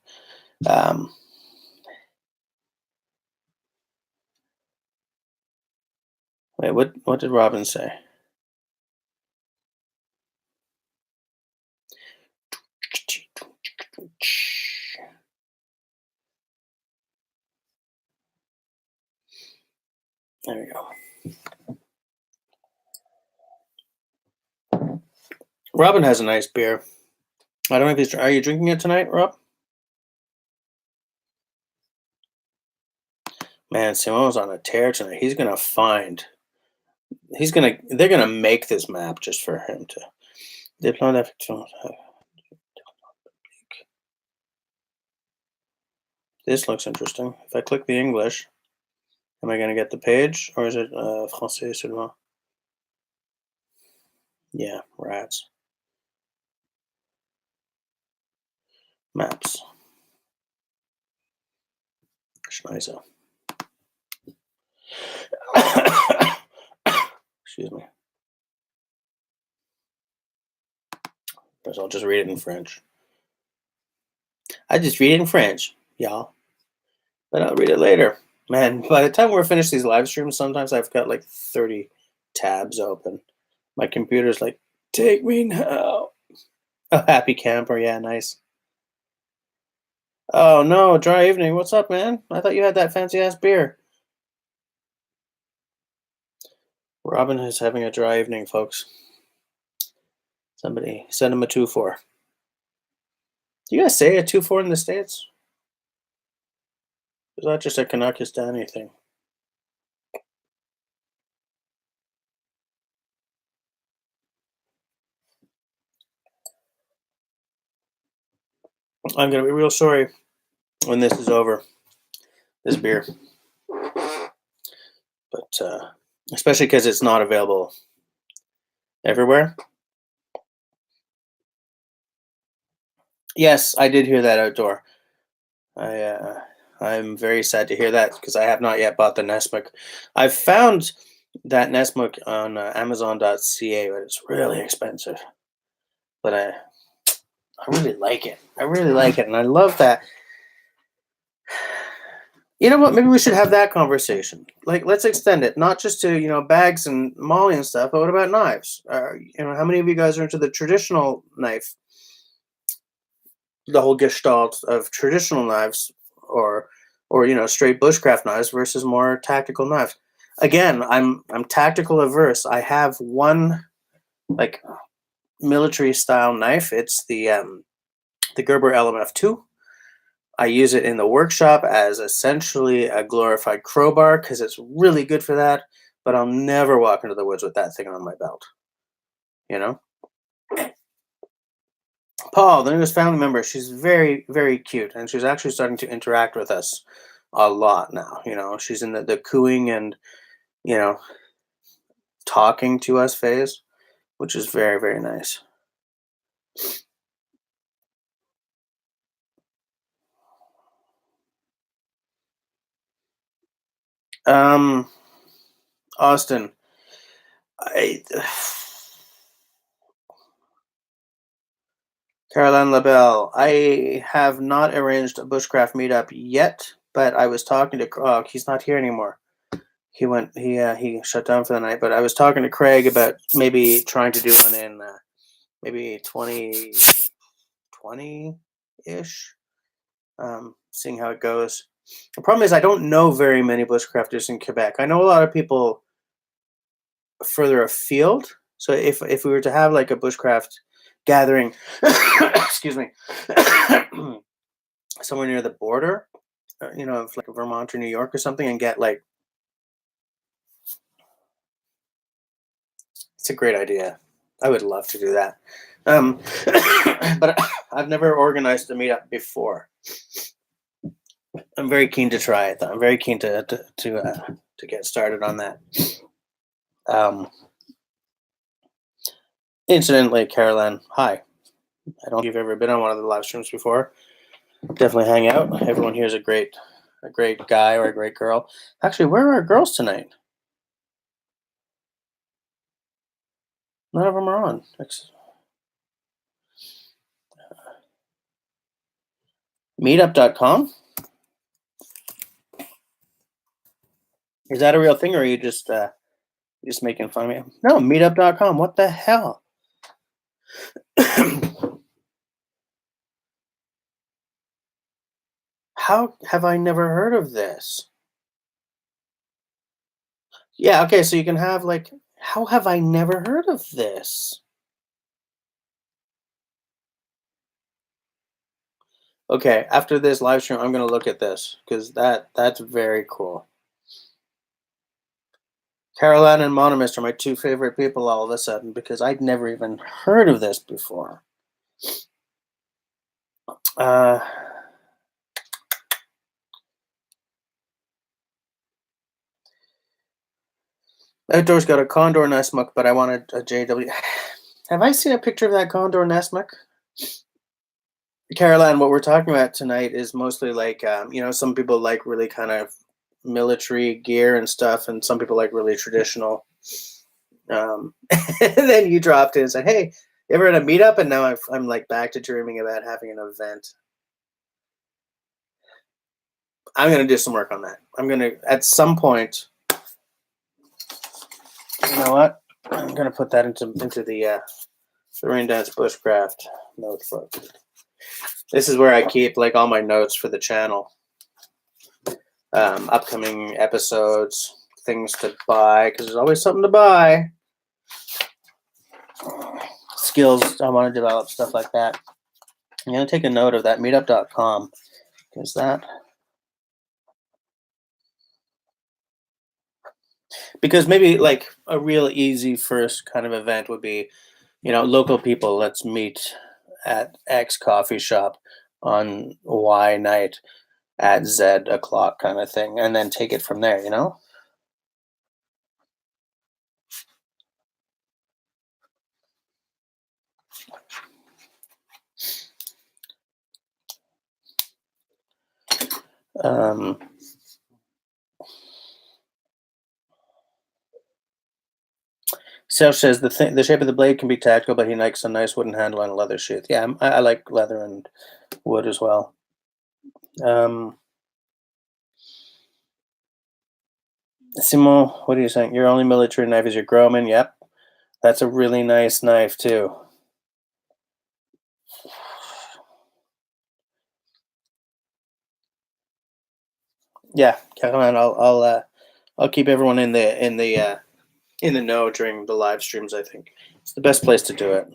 [SPEAKER 1] Wait, what did Robin say? There we go. Robin has a nice beer. I don't know if he's. Are you drinking it tonight, Rob? Man, Simone's on a tear tonight. He's gonna find. They're gonna make this map just for him to. This looks interesting. If I click the English, am I gonna get the page, or is it français seulement? Yeah, rats. Maps. Scheiße. Excuse me. Guess I'll just read it in French. I just read it in French, y'all. But I'll read it later. Man, by the time we're finished these live streams, sometimes I've got like 30 tabs open. My computer's like, take me now. Oh, happy camper. Yeah, nice. Oh, no, dry evening. What's up, man? I thought you had that fancy ass beer. Robin is having a dry evening, folks. Somebody send him a 2-4. Do you guys say a 2-4 in the States? Is that just a Kanakistani thing? I'm going to be real sorry when this is over, this beer. But especially because it's not available everywhere. Yes, I did hear that outdoor. I'm very sad to hear that because I have not yet bought the Nesmuk. I've found that Nesmuk on Amazon.ca, but it's really expensive. But I really like it. I really like it, and I love that. You know what? Maybe we should have that conversation. Like, let's extend it, not just to bags and Molly and stuff, but what about knives? How many of you guys are into the traditional knife? The whole gestalt of traditional knives, or straight bushcraft knives versus more tactical knives. Again, I'm tactical averse. I have one like military style knife. It's the Gerber LMF2. I use it in the workshop as essentially a glorified crowbar because it's really good for that. But I'll never walk into the woods with that thing on my belt. Paul, the newest family member, she's very, very cute, and she's actually starting to interact with us a lot now. She's in the cooing and talking to us phase, which is very, very nice. Austin, Caroline LaBelle, I have not arranged a bushcraft meetup yet, but I was talking to. He's not here anymore. He shut down for the night. But I was talking to Craig about maybe trying to do one in maybe 2020-ish. Seeing how it goes. The problem is I don't know very many bushcrafters in Quebec. I know a lot of people further afield. So if we were to have like a bushcraft gathering, excuse me, somewhere near the border, of like Vermont or New York or something, and get like, it's a great idea. I would love to do that. But I've never organized a meetup before. I'm very keen to try it, though. I'm very keen to get started on that. Incidentally, Caroline, hi. I don't know if you've ever been on one of the live streams before. Definitely hang out. Everyone here is a great guy or a great girl. Actually, where are our girls tonight? None of them are on. Meetup.com? Is that a real thing, or are you just making fun of me? No, meetup.com. What the hell? How have I never heard of this? Yeah, okay, so you can have like, how have I never heard of this? Okay, after this live stream, I'm going to look at this because that's very cool. Caroline and Monomist are my two favorite people all of a sudden because I'd never even heard of this before. Outdoors got a Condor Nesmuk, but I wanted a JW. Have I seen a picture of that Condor Nesmuk? Caroline, what we're talking about tonight is mostly like, some people like really kind of military gear and stuff, and some people like really traditional, And then you dropped in and said, "Hey, you ever at a meetup?" And now I'm like back to dreaming about having an event. I'm gonna do some work on that. I'm gonna at some point. You know what? I'm gonna put that into the Rain Dance Bushcraft notebook. This is where I keep like all my notes for the channel, upcoming episodes, things to buy because there's always something to buy. Skills I want to develop, stuff like that. I'm gonna take a note of that. Meetup.com because that. Because maybe like a real easy first kind of event would be, local people. Let's meet at X coffee shop on Y night at Z o'clock kind of thing, and then take it from there. Um, Serge says the shape of the blade can be tactical, but he likes a nice wooden handle and a leather sheath. Yeah, I like leather and wood as well. Simon, what are you saying? Your only military knife is your Groman. Yep, that's a really nice knife too. Yeah, Caroline, I'll keep everyone in the know during the live streams. I think it's the best place to do it.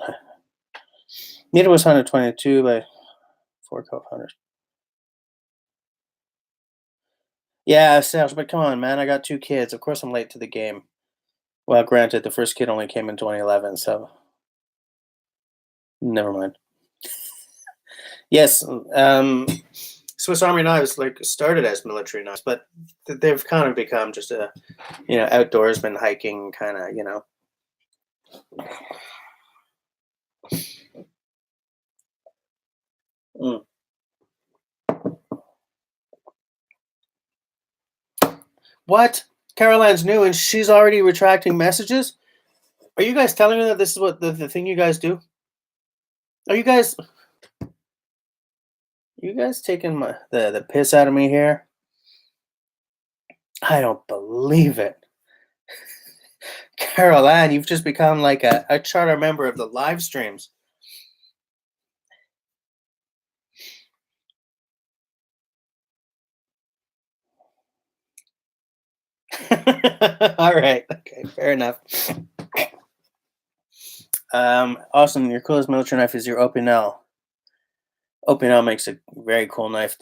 [SPEAKER 1] Meter was 122 by 4 1200. Yeah, Serge, but come on, man. I got 2 kids. Of course, I'm late to the game. Well, granted, the first kid only came in 2011, so never mind. Yes, Swiss Army knives like started as military knives, but they've kind of become just a outdoorsman . Hiking kind of. Mm. What? Caroline's new and she's already retracting messages? Are you guys telling me that this is what the thing you guys do? Are you guys taking the piss out of me here? I don't believe it. Caroline, you've just become like a charter member of the live streams. All right. Okay, fair enough. Awesome. Your coolest military knife is your Opinel. Opinel makes a very cool knife.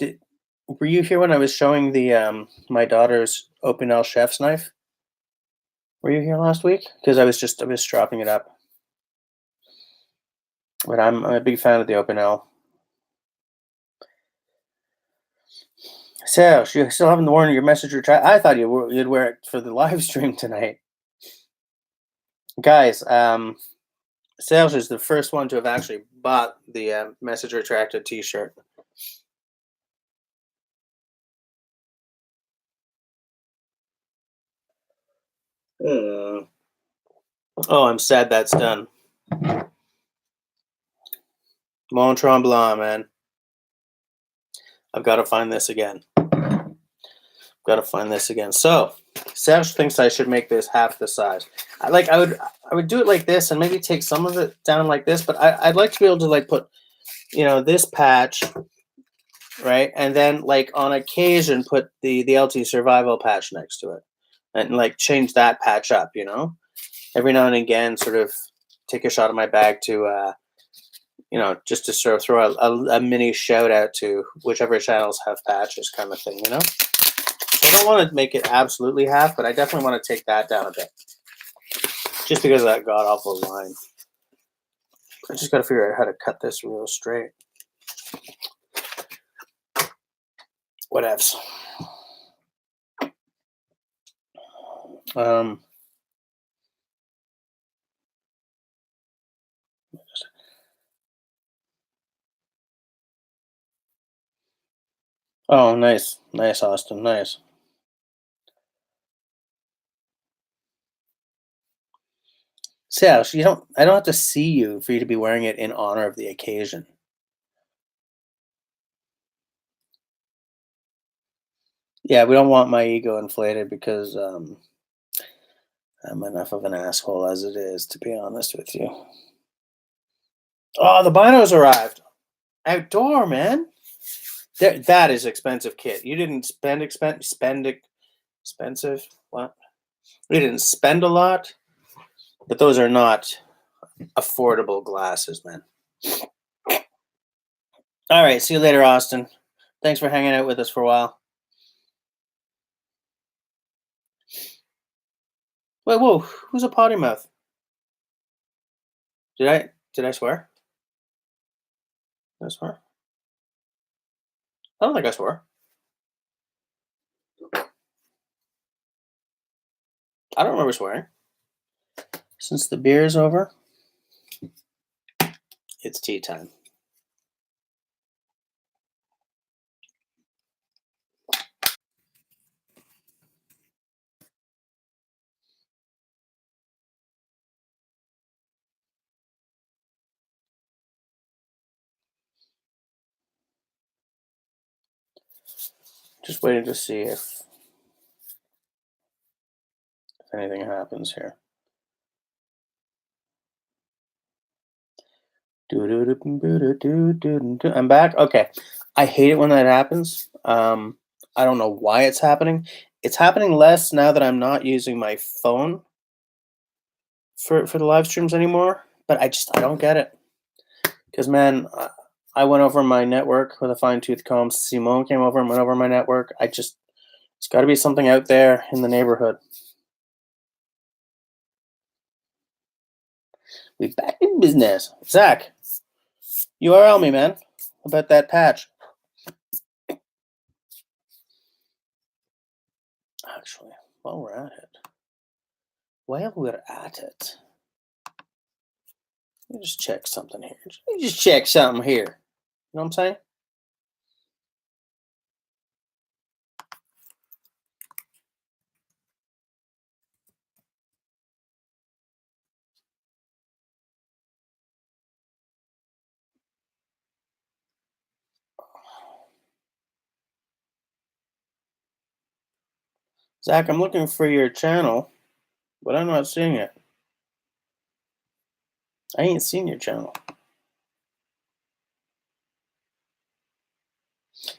[SPEAKER 1] Were you here when I was showing the my daughter's Opinel chef's knife? Were you here last week? Because I was dropping it up. But I'm a big fan of the Opinel. So, you still haven't worn your messenger try. I thought you'd wear it for the live stream tonight, guys. Serge is the first one to have actually bought the message retracted T-shirt. Oh, I'm sad that's done. Mont Tremblant, man. I've got to find this again. So, Serge thinks I should make this half the size. I would do it like this and maybe take some of it down like this, but I'd like to be able to like put, this patch, right? And then like on occasion put the LT survival patch next to it and like change that patch up, every now and again, sort of take a shot of my bag to, just to sort of throw a mini shout out to whichever channels have patches kind of thing, I don't want to make it absolutely half, but I definitely want to take that down a bit. Just because of that god awful line. I just got to figure out how to cut this real straight. Whatevs. Oh, nice. Nice, Austin. Nice. Serge, I don't have to see you for you to be wearing it in honor of the occasion. Yeah, we don't want my ego inflated because I'm enough of an asshole as it is, to be honest with you. Oh, the binos arrived. Outdoor, man. That is expensive kit. You didn't expensive. What? We didn't spend a lot, but those are not affordable glasses, man. All right, see you later, Austin. Thanks for hanging out with us for a while. Wait, whoa, who's a potty mouth? Did I swear? Did I swear? I don't think I swore. I don't remember swearing. Since the beer is over, it's tea time. Just waiting to see if anything happens here. I'm back. Okay. I hate it when that happens. I don't know why it's happening. It's happening less now that I'm not using my phone for the live streams anymore. But I don't get it. Because man, I went over my network with a fine tooth comb. Simone came over and went over my network. It's got to be something out there in the neighborhood. We back in business. Zach, URL me, man, about that patch. Actually, while we're at it, let me just check something here. Just check something here. You know what I'm saying? Zach, I'm looking for your channel, but I'm not seeing it. I ain't seen your channel.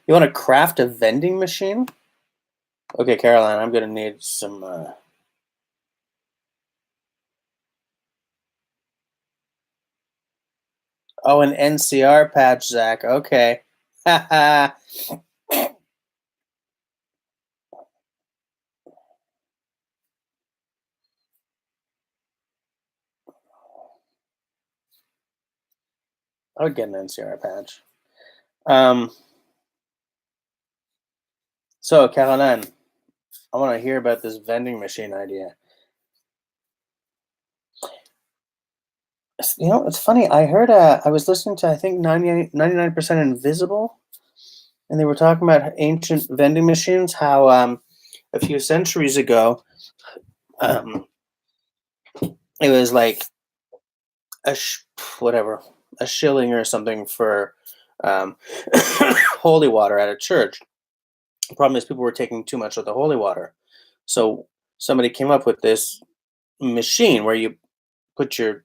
[SPEAKER 1] You want to craft a vending machine? Okay, Caroline, I'm going to need some... Oh, an NCR patch, Zach. Okay. Haha. I would get an NCR patch. So, Caroline, I want to hear about this vending machine idea. You know, it's funny. I heard, I was listening to, I think, 99% Invisible, and they were talking about ancient vending machines, how a few centuries ago, it was like a shilling or something for holy water at a church. The problem is people were taking too much of the holy water. So somebody came up with this machine where you put your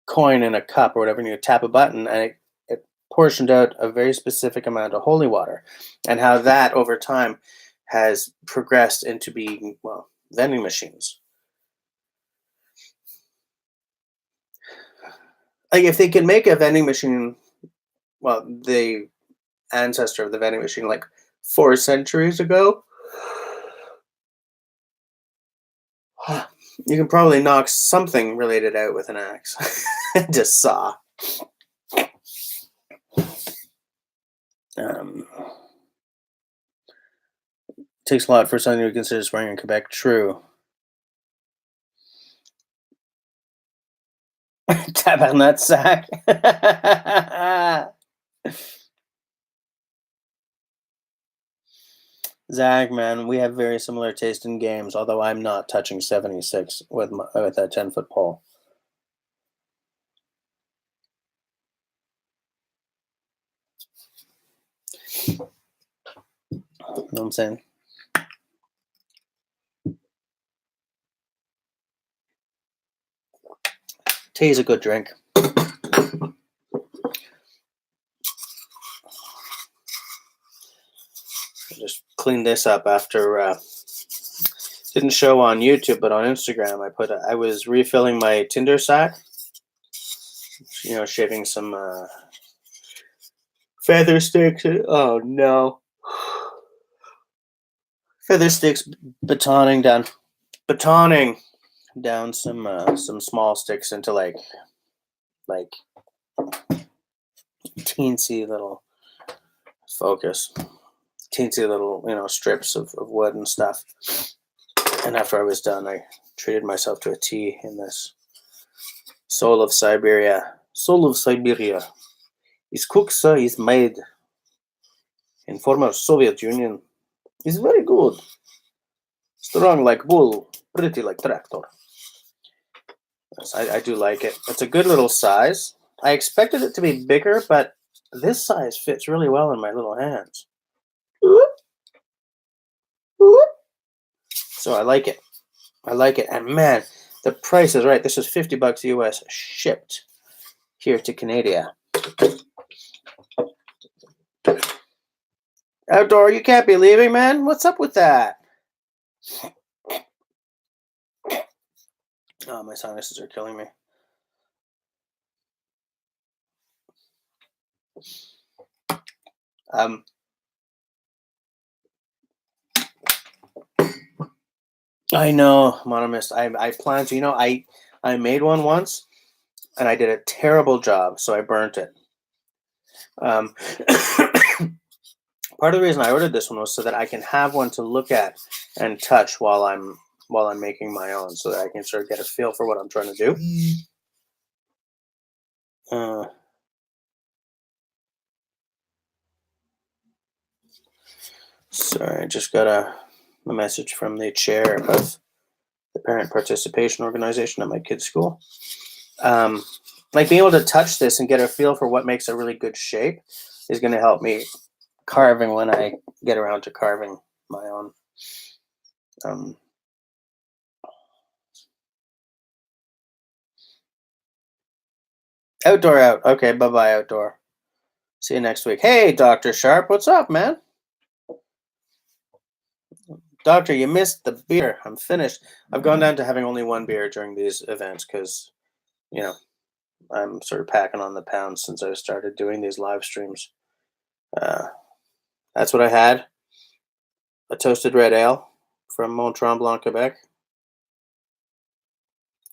[SPEAKER 1] coin in a cup or whatever, and you tap a button, and it portioned out a very specific amount of holy water, and how that over time has progressed into being, well, vending machines. Like if they could make a vending machine, well, the ancestor of the vending machine, like 4 centuries ago, you can probably knock something related out with an axe. Just saw. Takes a lot for something to consider swearing in Quebec. True. Tabarnak sack. Zach, man, we have very similar taste in games, although I'm not touching 76 with a 10-foot pole. You know what I'm saying? Tea is a good drink. Just clean this up after didn't show on YouTube, but on Instagram I was refilling my Tinder sack. You know, shaving some feather sticks. Oh no, feather sticks. Batoning down some small sticks into like teensy little focus, teensy little strips of wood and stuff. And after I was done, I treated myself to a tea in this soul of Siberia. Soul of Siberia. Is cooked, sir, is made in former Soviet Union. It's very good. Strong like wool, pretty like tractor. Yes, I do like it. It's a good little size. I expected it to be bigger, but this size fits really well in my little hands. So I like it. I like it. And man, the price is right. This is $50 US shipped here to Canada. Outdoor, you can't be leaving, man. What's up with that? Oh, my sinuses are killing me. I know, monomist. I plan to. I made one once, and I did a terrible job, so I burnt it. Part of the reason I ordered this one was so that I can have one to look at and touch while I'm making my own, so that I can sort of get a feel for what I'm trying to do. Sorry, I just got a message from the chair of the parent participation organization at my kid's school. Like being able to touch this and get a feel for what makes a really good shape is going to help me carving when I get around to carving my own. Outdoor out. Okay, bye-bye, outdoor. See you next week. Hey, Dr. Sharp, what's up, man? Doctor, you missed the beer. I'm finished. I've gone down to having only one beer during these events because, I'm sort of packing on the pounds since I started doing these live streams. That's what I had. A toasted red ale from Mont Tremblant, Quebec,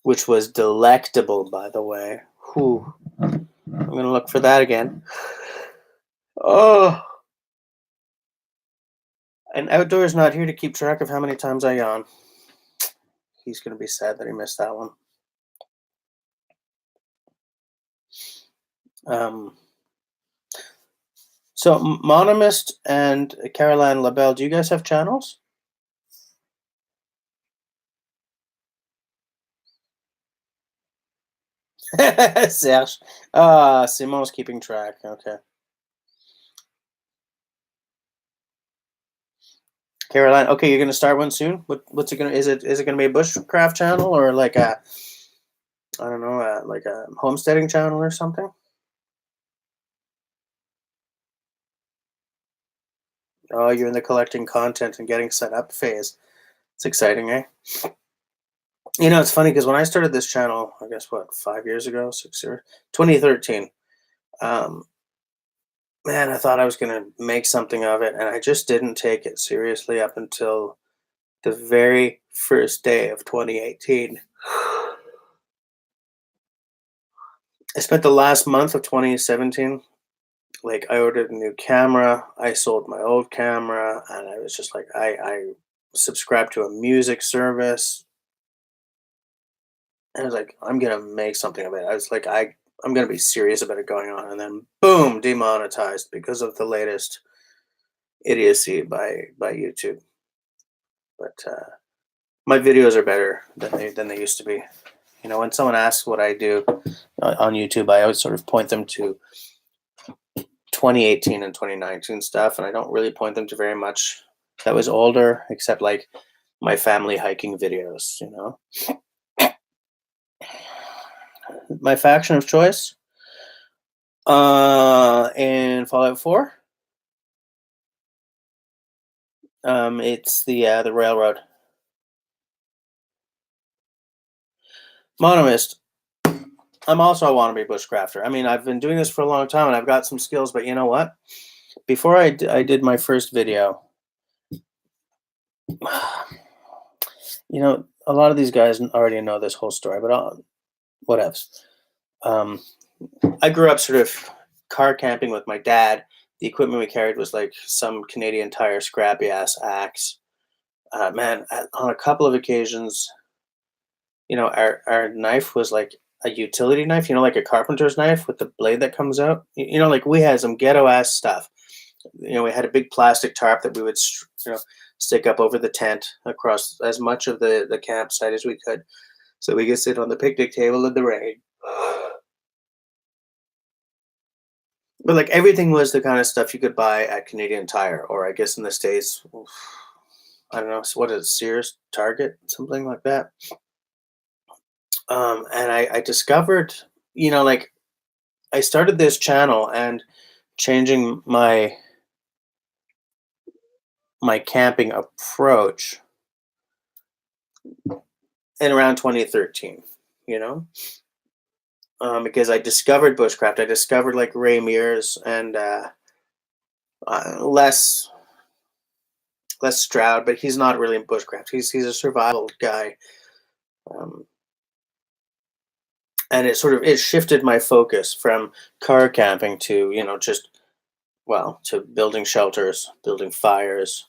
[SPEAKER 1] which was delectable, by the way. Whew. I'm going to look for that again. Oh. And Outdoor is not here to keep track of how many times I yawn. He's going to be sad that he missed that one. So, Monomist and Caroline Labelle, do you guys have channels? Serge. Simon's keeping track. Okay. Caroline, okay, you're gonna start one soon. What's it gonna? Is it gonna be a bushcraft channel or like a, I don't know, like a homesteading channel or something? Oh, you're in the collecting content and getting set up phase. It's exciting, eh? It's funny because when I started this channel, I guess 5 years ago, 6 years, 2013. Man, I thought I was gonna make something of it, and I just didn't take it seriously up until the very first day of 2018. I spent the last month of 2017, like I ordered a new camera, I sold my old camera, and I was just like, I subscribed to a music service, and I was like, I'm gonna make something of it. I was like, I'm gonna be serious about it going on, and then boom, demonetized because of the latest idiocy by YouTube. But my videos are better than they used to be. You know, when someone asks what I do on YouTube, I always sort of point them to 2018 and 2019 stuff, and I don't really point them to very much that was older, except like my family hiking videos. You know, my faction of choice in Fallout 4, it's the railroad. Monomist. I'm also a wannabe bushcrafter. I mean, I've been doing this for a long time, and I've got some skills. But you know what? Before I did my first video, you know, a lot of these guys already know this whole story, but whatevs. Um, I grew up sort of car camping with my dad. The equipment we carried was like some Canadian Tire scrappy ass axe. Man, on a couple of occasions, you know, our knife was like a utility knife, you know, like a carpenter's knife with the blade that comes out. You know, like we had some ghetto ass stuff. You know, we had a big plastic tarp that we would, you know, stick up over the tent across as much of the campsite as we could, so we could sit on the picnic table in the rain. But like everything was the kind of stuff you could buy at Canadian Tire, or I guess in the States, I don't know, what is it, Sears, Target, something like that. And I discovered, you know, like I started this channel and changing my camping approach in around 2013, you know, because I discovered bushcraft. I discovered like Ray Mears and less Stroud, but he's not really in bushcraft. He's a survival guy, um, and it shifted my focus from car camping to, you know, just, well, to building shelters, building fires,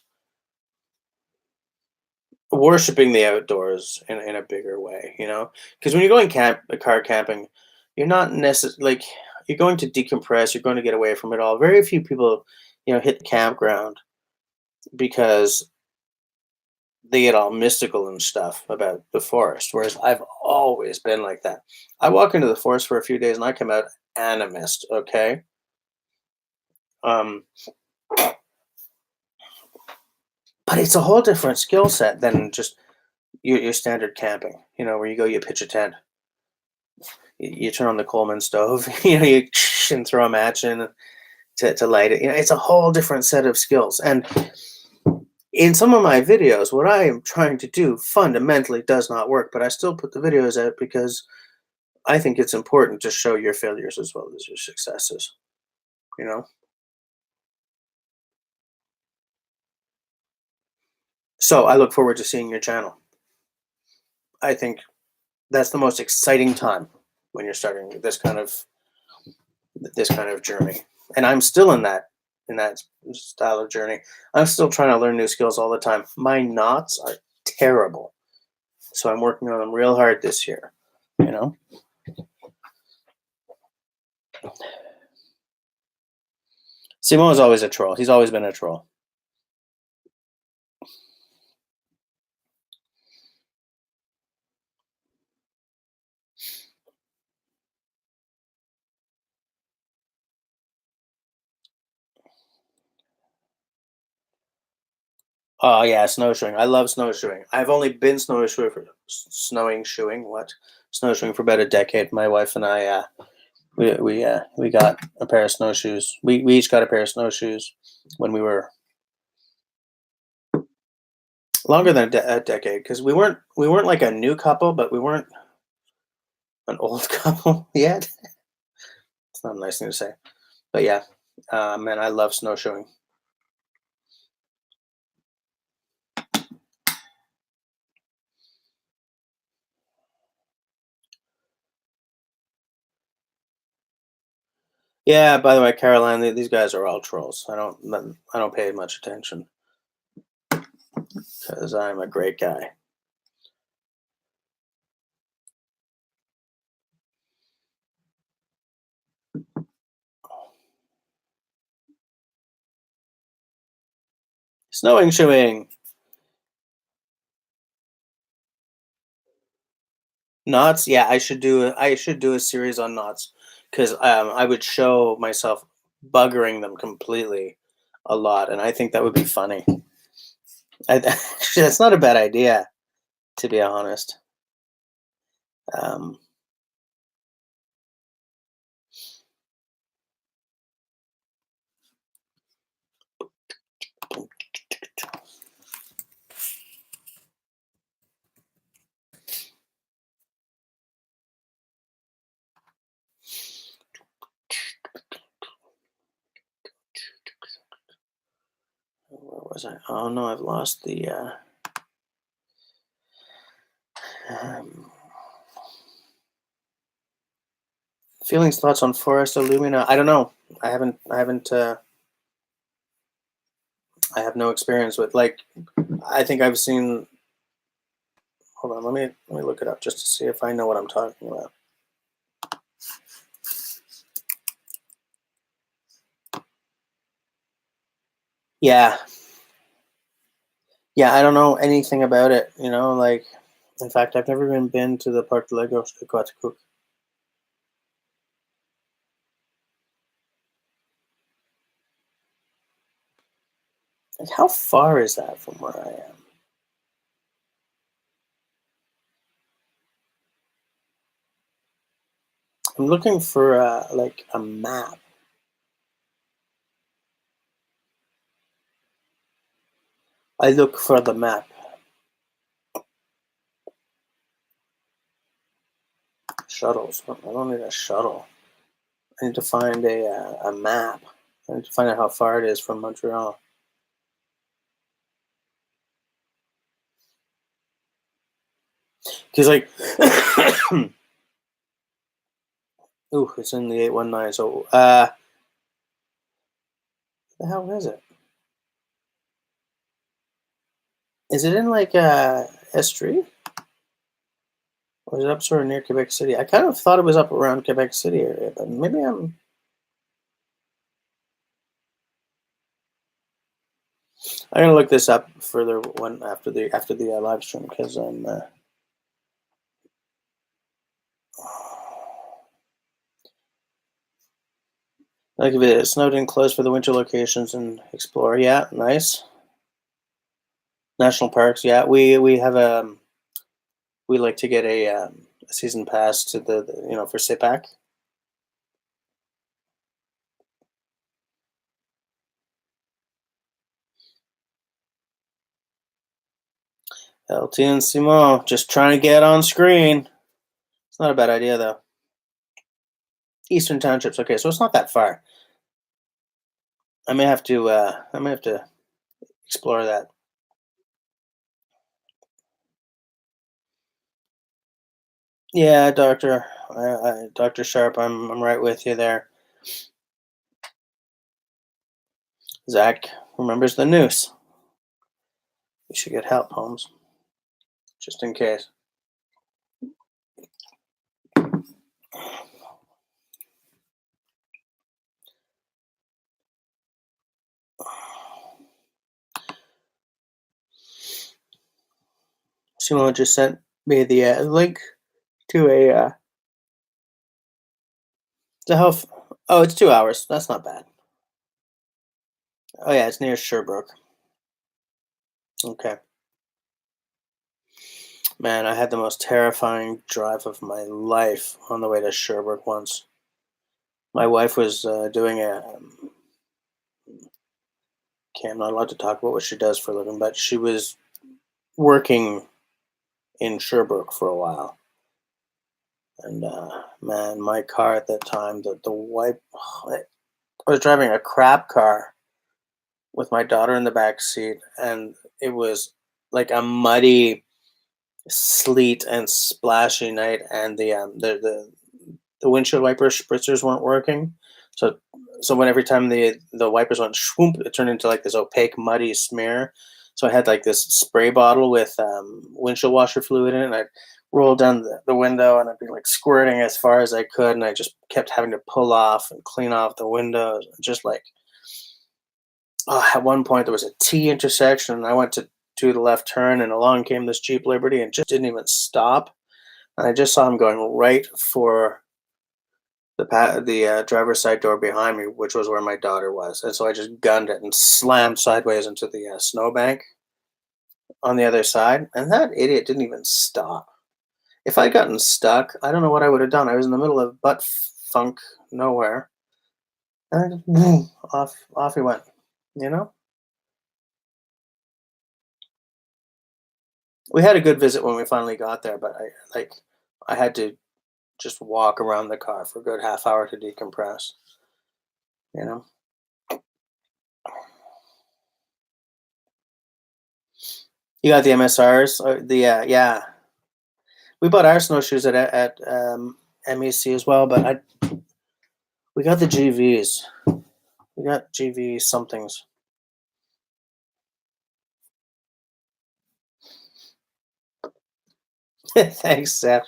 [SPEAKER 1] worshiping the outdoors in a bigger way, you know? Because when you're going car camping, you're not necessarily like, you're going to decompress, you're going to get away from it all. Very few people, you know, hit the campground because they get all mystical and stuff about the forest. Whereas I've always been like that. I walk into the forest for a few days and I come out animist, okay? Um, but it's a whole different skill set than just your standard camping, you know, where you go, you pitch a tent, you turn on the Coleman stove, you know, you and throw a match in to light it. You know, it's a whole different set of skills. And in some of my videos, what I am trying to do fundamentally does not work, but I still put the videos out because I think it's important to show your failures as well as your successes, you know? So I look forward to seeing your channel. I think that's the most exciting time when you're starting this kind of journey. And I'm still in that style of journey. I'm still trying to learn new skills all the time. My knots are terrible. So I'm working on them real hard this year, you know? Simon is always a troll. He's always been a troll. Oh yeah, snowshoeing. I love snowshoeing. I've only been snowshoeing, what? Snowshoeing for about a decade. My wife and I, we got a pair of snowshoes. We each got a pair of snowshoes when we were longer than a decade, because we weren't like a new couple, but we weren't an old couple yet. It's not a nice thing to say, but yeah, man, I love snowshoeing. Yeah. By the way, Caroline, these guys are all trolls. I don't pay much attention because I'm a great guy. Snowing shoeing. Knots. Yeah, I should do a series on knots because I would show myself buggering them completely a lot, and I think that would be funny. Actually, that's not a bad idea, to be honest. Um, where was I? Oh no, I've lost the. Um, Feelings, thoughts on Forest Illumina. I don't know. I haven't. I haven't. I have no experience with like. I think I've seen. Hold on. Let me look it up just to see if I know what I'm talking about. Yeah. Yeah. I don't know anything about it. Like. In fact, I've never even been to the Parc de la Gauche de Coaticook. Like, how far is that from where I am? I'm looking for like a map. I look for the map. Shuttles. I don't need a shuttle. I need to find a map. I need to find out how far it is from Montreal. Because like, ooh, it's in the 819. So, the hell is it? Is it in like Estrie? Or is it up sort of near Quebec City? I kind of thought it was up around Quebec City area, but maybe I'm. I'm gonna look this up further when after the live stream because I'm. Like if it snowed in close for the winter locations and explore. Yeah, nice. National parks. Yeah, we have we like to get a season pass to the for SIPAC. LT and Simon just trying to get on screen. It's not a bad idea though. Eastern Townships. Okay, so it's not that far. I may have to. I may have to explore that. Yeah, Doctor. Doctor Sharp. I'm right with you there. Zach remembers the noose. You should get help, Holmes, just in case. Simone just sent me the link to the health. Oh, it's 2 hours. That's not bad. Oh yeah, it's near Sherbrooke. Okay. Man, I had the most terrifying drive of my life on the way to Sherbrooke once. My wife was doing a. Okay, I'm not allowed to talk about what she does for a living, but she was working in Sherbrooke for a while. And man, my car at that time, the wipe. I was driving a crap car with my daughter in the back seat, and it was like a muddy, sleet and splashy night, and the windshield wiper spritzers weren't working. So when every time the wipers went swoop, it turned into like this opaque, muddy smear. So I had like this spray bottle with windshield washer fluid in it, and I'd roll down the window, and I'd be like squirting as far as I could, and I just kept having to pull off and clean off the windows, just like At one point there was a T intersection, and I went to do the left turn, and along came this Jeep Liberty and just didn't even stop. And I just saw him going right for the driver's side door behind me, which was where my daughter was. And so I just gunned it and slammed sideways into the snowbank on the other side. And that idiot didn't even stop. If I'd gotten stuck, I don't know what I would have done. I was in the middle of butt funk nowhere. And I just, boom, off he went. You know? We had a good visit when we finally got there, but I had to just walk around the car for a good half hour to decompress. You know? You got the MSRs? Yeah. We bought our snowshoes at MEC as well, but we got the GVs. We got GV somethings. Thanks, Seth.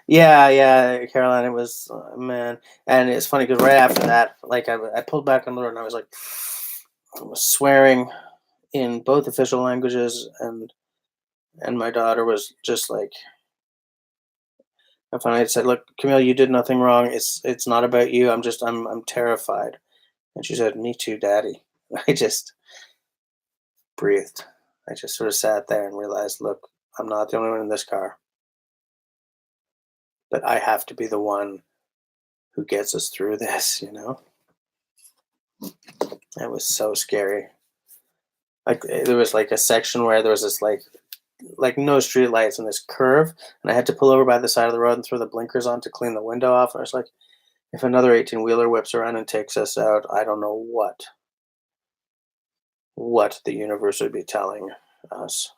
[SPEAKER 1] Yeah, Caroline. It was man, and it's funny because right after that, like I pulled back on the road and I was like, I was swearing in both official languages, and my daughter was just like, I finally said, "Look, Camille, you did nothing wrong. It's not about you. I'm terrified." And she said, "Me too, Daddy." I just breathed. I just sort of sat there and realized, look, I'm not the only one in this car, but I have to be the one who gets us through this, you know? It was so scary. Like there was like a section where there was this like no street lights and this curve, and I had to pull over by the side of the road and throw the blinkers on to clean the window off. And I was like, if another 18 wheeler whips around and takes us out, I don't know what the universe would be telling us.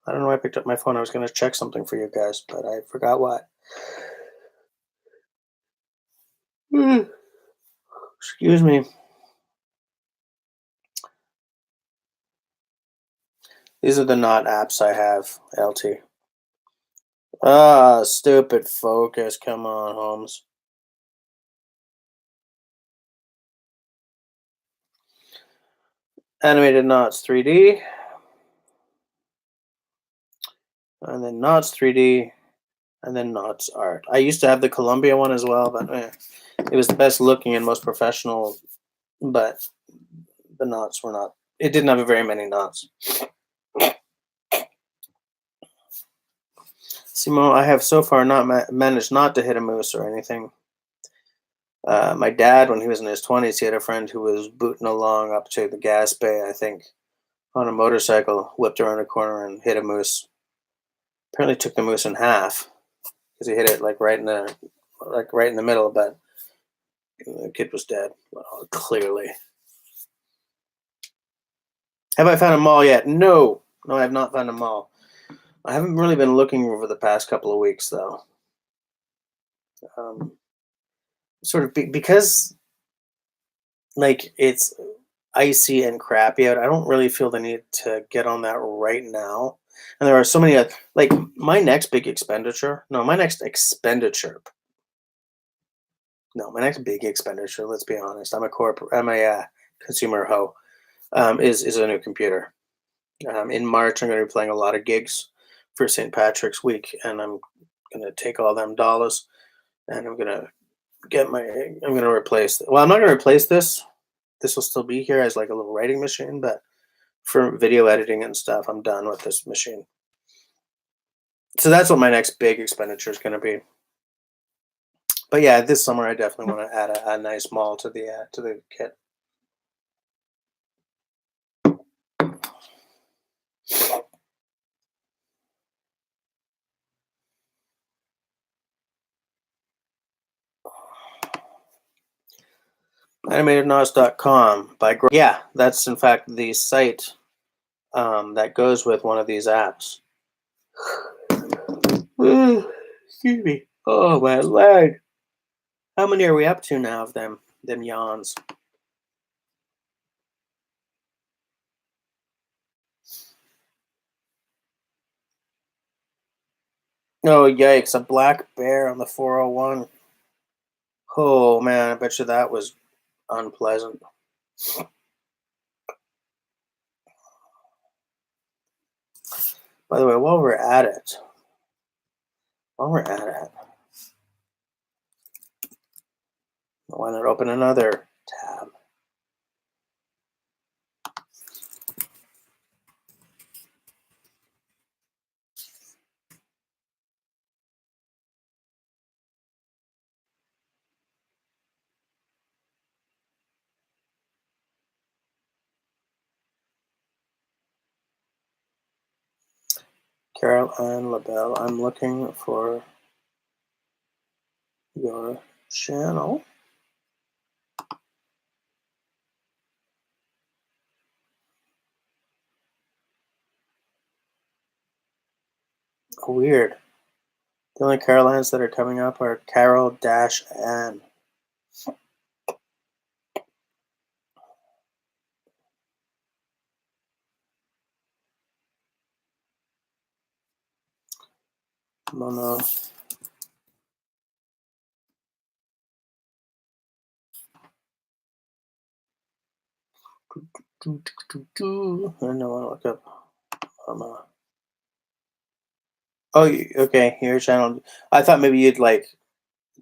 [SPEAKER 1] I don't know why I picked up my phone. I was going to check something for you guys, but I forgot what. Excuse me. These are the not apps I have, LT. Ah, stupid focus. Come on, Holmes. Animated Knots 3D. And then Knots 3D. And then Knots Art. I used to have the Columbia one as well, but it was the best looking and most professional. But the knots were not. It didn't have very many knots. Simo, I have so far not managed not to hit a moose or anything. My dad, when he was in his 20s, he had a friend who was booting along up to the gas bay, I think, on a motorcycle, whipped around a corner and hit a moose. Apparently took the moose in half because he hit it like right in the middle, but the kid was dead, clearly. Have I found a mall yet? No, I have not found a mall. I haven't really been looking over the past couple of weeks, though. Sort of because like it's icy and crappy out. I don't really feel the need to get on that right now. And there are so many like my next big expenditure. No, my next expenditure. No, my next big expenditure. Let's be honest. I'm a consumer hoe. Is a new computer. In March, I'm going to be playing a lot of gigs for St. Patrick's Week, and I'm going to take all them dollars, and I'm going to I'm going to replace. Well, I'm not going to replace this. This will still be here as like a little writing machine, but for video editing and stuff, I'm done with this machine. So that's what my next big expenditure is going to be. But yeah, this summer I definitely want to add a nice mall to the kit. AnimatedNOS.com yeah, that's in fact the site that goes with one of these apps. Excuse me. Oh my leg. How many are we up to now of them yawns? Oh yikes! A black bear on the 401. Oh man, I bet you that was unpleasant. By the way, while we're at it, why not open another tab? Carol Ann LaBelle, I'm looking for your channel. Weird. The only Carol Anns that are coming up are Carol-Ann. Mono. I don't know. I want to look up. Oh, okay. Your channel. I thought maybe you'd like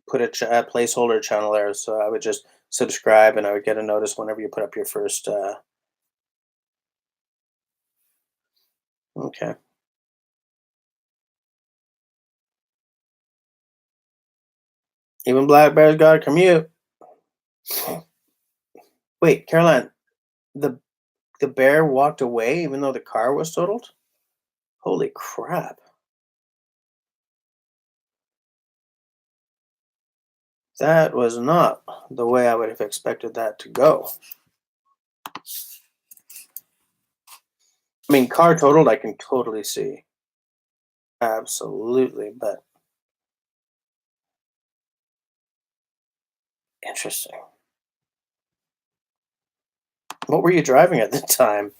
[SPEAKER 1] put a placeholder channel there, so I would just subscribe and I would get a notice whenever you put up your first. Okay. Even Black Bear's got to commute. Wait, Caroline, the the bear walked away even though the car was totaled? Holy crap. That was not the way I would have expected that to go. I mean, car totaled, I can totally see. Absolutely, but interesting. What were you driving at the time?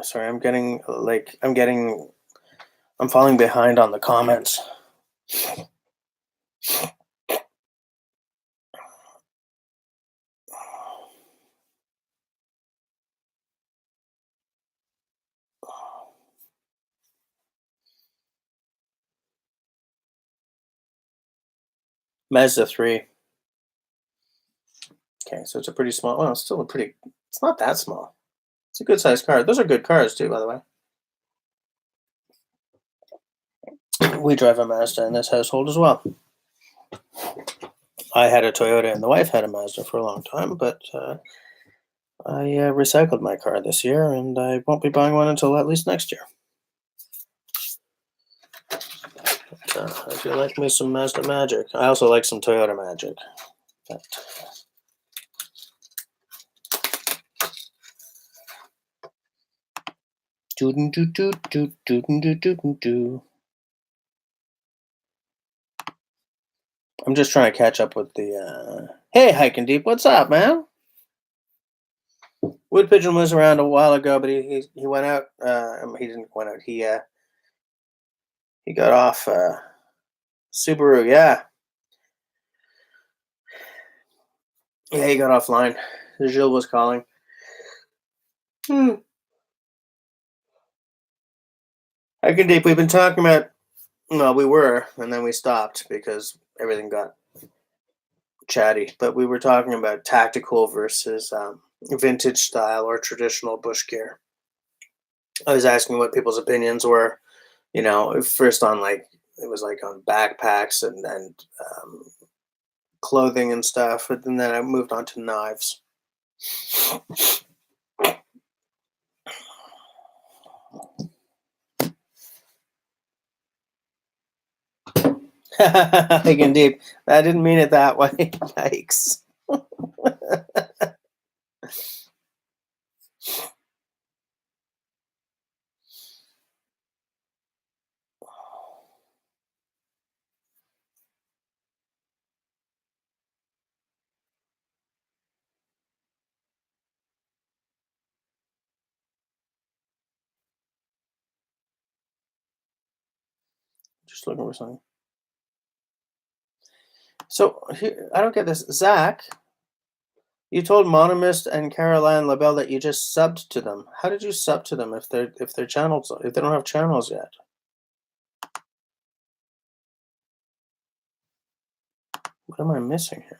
[SPEAKER 1] Sorry, I'm falling behind on the comments. Mazda 3. Okay, so it's a pretty small. Well, it's still a pretty. It's not that small. It's a good sized car. Those are good cars too, by the way. We drive a Mazda in this household as well. I had a Toyota and the wife had a Mazda for a long time, but I recycled my car this year and I won't be buying one until at least next year. I do like me some Mazda magic. I also like some Toyota magic. But, I'm just trying to catch up with the. Hey, Hiking Deep, what's up, man? Wood Pigeon was around a while ago, but he went out. He didn't went out. He got off Subaru. Yeah, yeah, he got offline. Gilles was calling. Hiking Deep, we've been talking about. Well, we were, and then we stopped because everything got chatty. But we were talking about tactical versus vintage style or traditional bush gear. I was asking what people's opinions were. First on it was like on backpacks and clothing and stuff, but then I moved on to knives. Hiking Deep. I didn't mean it that way. Yikes. Just looking for something. So here, I don't get this. Zach, you told Monomist and Caroline Labelle that you just subbed to them. How did you sub to them if their channels if they don't have channels yet? What am I missing here?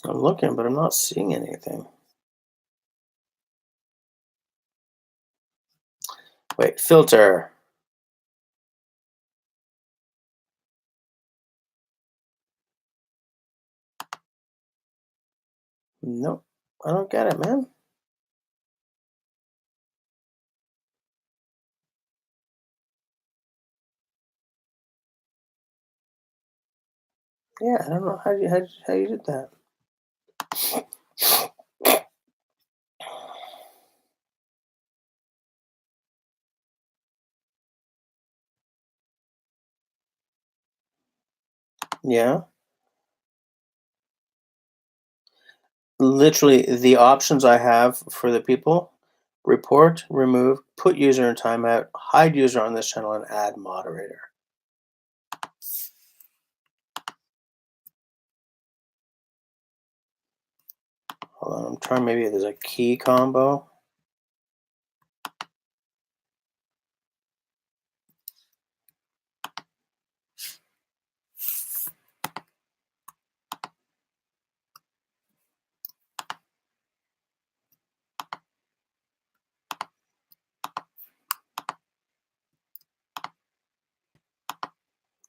[SPEAKER 1] I'm looking, but I'm not seeing anything. Wait, filter. Nope, I don't get it, man. Yeah, I don't know how you did that. Yeah, literally the options I have for the people: report, remove, put user in timeout, hide user on this channel, and add moderator. Hold on, I'm trying. Maybe there's a key combo.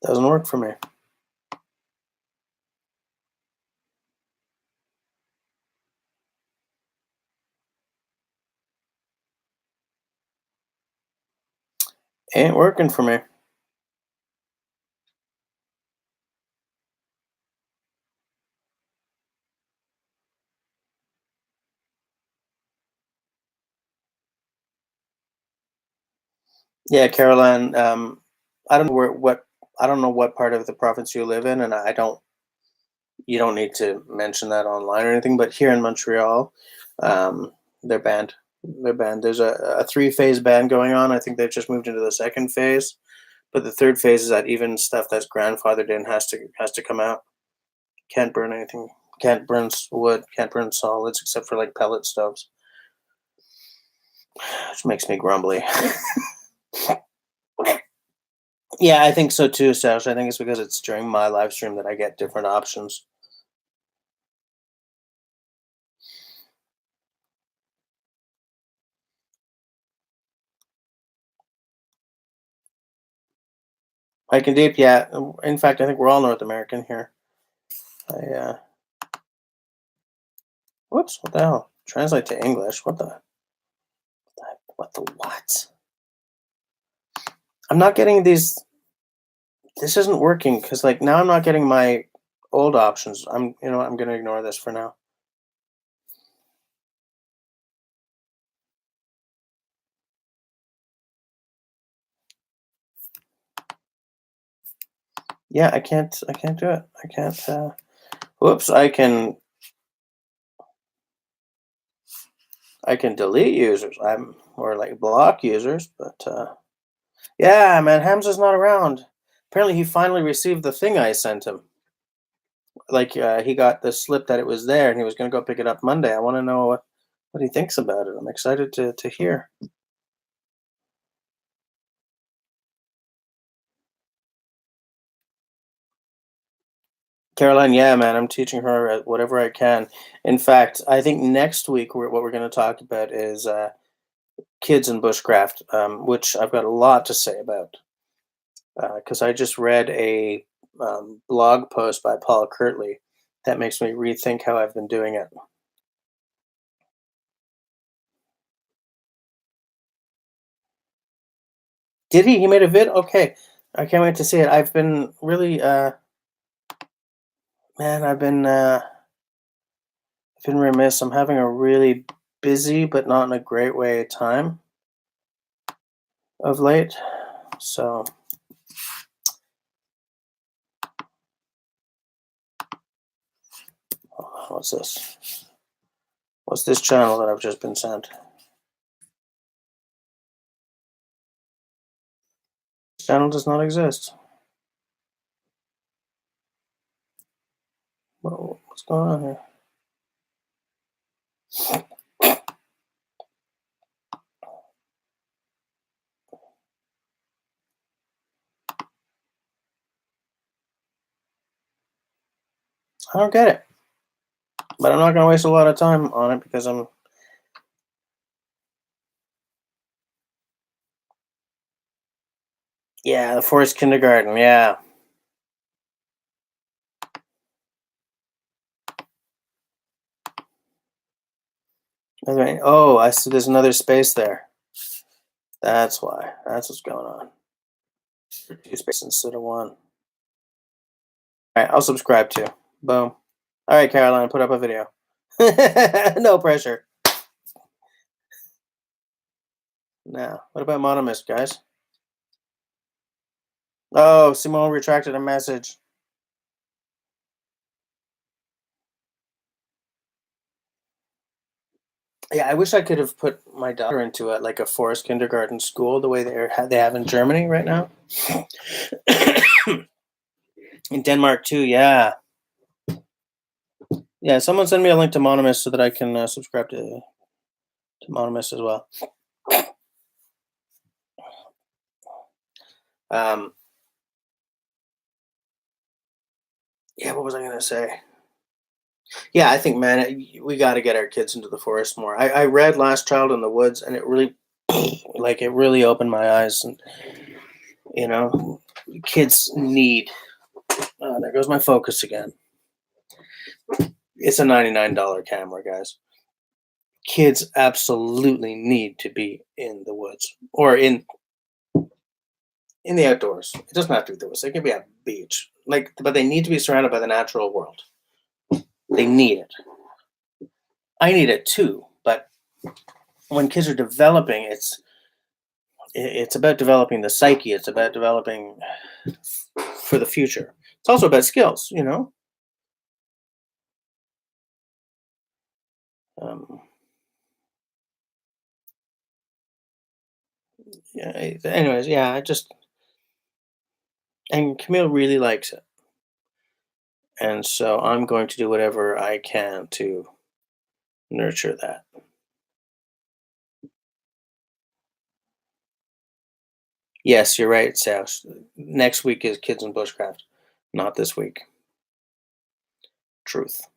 [SPEAKER 1] Doesn't work for me. Ain't working for me. Yeah, Caroline. I don't know I don't know what part of the province you live in, and I don't. You don't need to mention that online or anything. But here in Montreal, um, they're banned. They're banned. There's a three-phase ban going on. I think they've just moved into the second phase. But the third phase is that even stuff that's grandfathered in has to come out. Can't burn anything. Can't burn wood. Can't burn solids except for like pellet stoves, which makes me grumbly. Yeah, I think so too, Sash. I think it's because it's during my live stream that I get different options. I can deep, yeah. In fact, I think we're all North American here. I whoops, what the hell? Translate to English. What? I'm not getting these. This isn't working because like now I'm not getting my old options. I'm gonna ignore this for now. Yeah, I can't do it. I can't whoops, I can delete users. I'm or like block users, but yeah, man, Hamza's not around. Apparently he finally received the thing I sent him. Like he got the slip that it was there and he was gonna go pick it up Monday. I wanna know what he thinks about it. I'm excited to hear. Caroline, yeah, man, I'm teaching her whatever I can. In fact, I think next week what we're going to talk about is kids in bushcraft, which I've got a lot to say about. Because I just read a blog post by Paul Kirtley that makes me rethink how I've been doing it. Did he? He made a vid? Okay. I can't wait to see it. I've been really, man, I've been remiss. I'm having a really busy, but not in a great way, time of late. So What's this? What's this channel that I've just been sent? This channel does not exist. What's going on here? I don't get it. But I'm not going to waste a lot of time on it because yeah, the forest kindergarten. Yeah. Oh, I see. There's another space there. That's why. That's what's going on. Two spaces instead of one. All right, I'll subscribe too. Boom. All right, Caroline, put up a video. No pressure. Now, what about Mononymous, guys? Oh, Simone retracted a message. Yeah, I wish I could have put my daughter into like a forest kindergarten school the way they have in Germany right now. In Denmark too, yeah. Yeah, someone send me a link to Mononymous so that I can subscribe to Mononymous as well. Um, yeah, what was I gonna say? Yeah, I think, man, we got to get our kids into the forest more. I read Last Child in the Woods, and it really, like, it really opened my eyes. And kids need. There goes my focus again. It's a $99 camera, guys. Kids absolutely need to be in the woods or in the outdoors. It doesn't have to be the woods. It can be a beach, but they need to be surrounded by the natural world. They need it. I need it too, but when kids are developing, it's about developing the psyche. It's about developing for the future. It's also about skills, Um, yeah. Anyways, yeah. And Camille really likes it, and so I'm going to do whatever I can to nurture that. Yes, you're right, Sash. Next week is Kids in Bushcraft, not this week. Truth.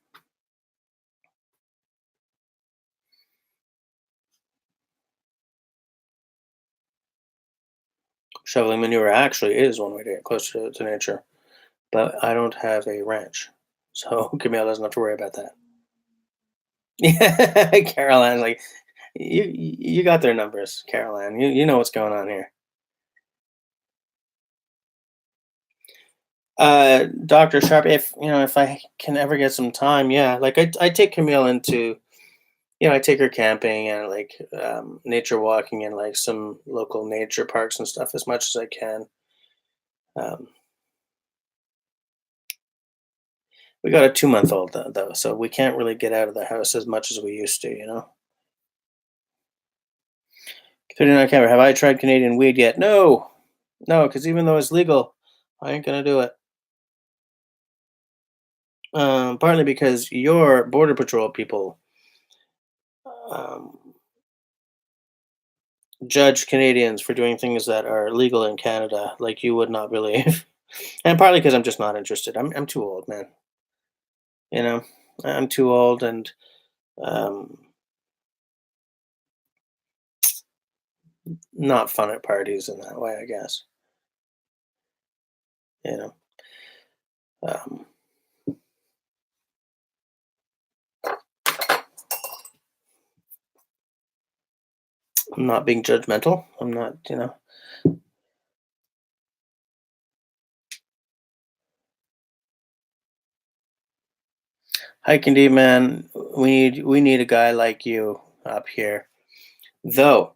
[SPEAKER 1] Shoveling manure actually is one way to get closer to nature, but I don't have a ranch, so Camille doesn't have to worry about that. Yeah, Caroline, like you got their numbers, Caroline. You know what's going on here. Dr. Sharp, if I can ever get some time, yeah, like I take Camille into, I take her camping and like nature walking and like some local nature parks and stuff as much as I can. Um, we got a 2 month old though, so we can't really get out of the house as much as we used to. 39 camera. Have I tried Canadian weed yet? No, no, because even though it's legal, I ain't gonna do it. Partly because your border patrol people um, judge Canadians for doing things that are legal in Canada, like you would not believe. And partly because I'm just not interested. I'm too old, man. You know, I'm too old and um, not fun at parties in that way. I guess. You know, um, I'm not being judgmental. I'm not. Hiking deep, man. We need a guy like you up here. Though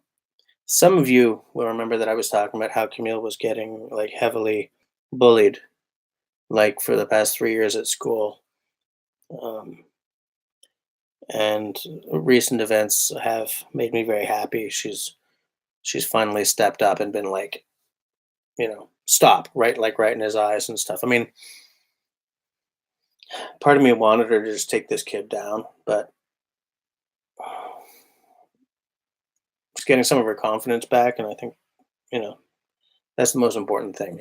[SPEAKER 1] some of you will remember that I was talking about how Camille was getting like heavily bullied, like for the past 3 years at school. Um, and recent events have made me very happy. She's finally stepped up and been like, stop, right? Like right in his eyes and stuff. I mean, part of me wanted her to just take this kid down, but she's getting some of her confidence back, and I think, you know, that's the most important thing.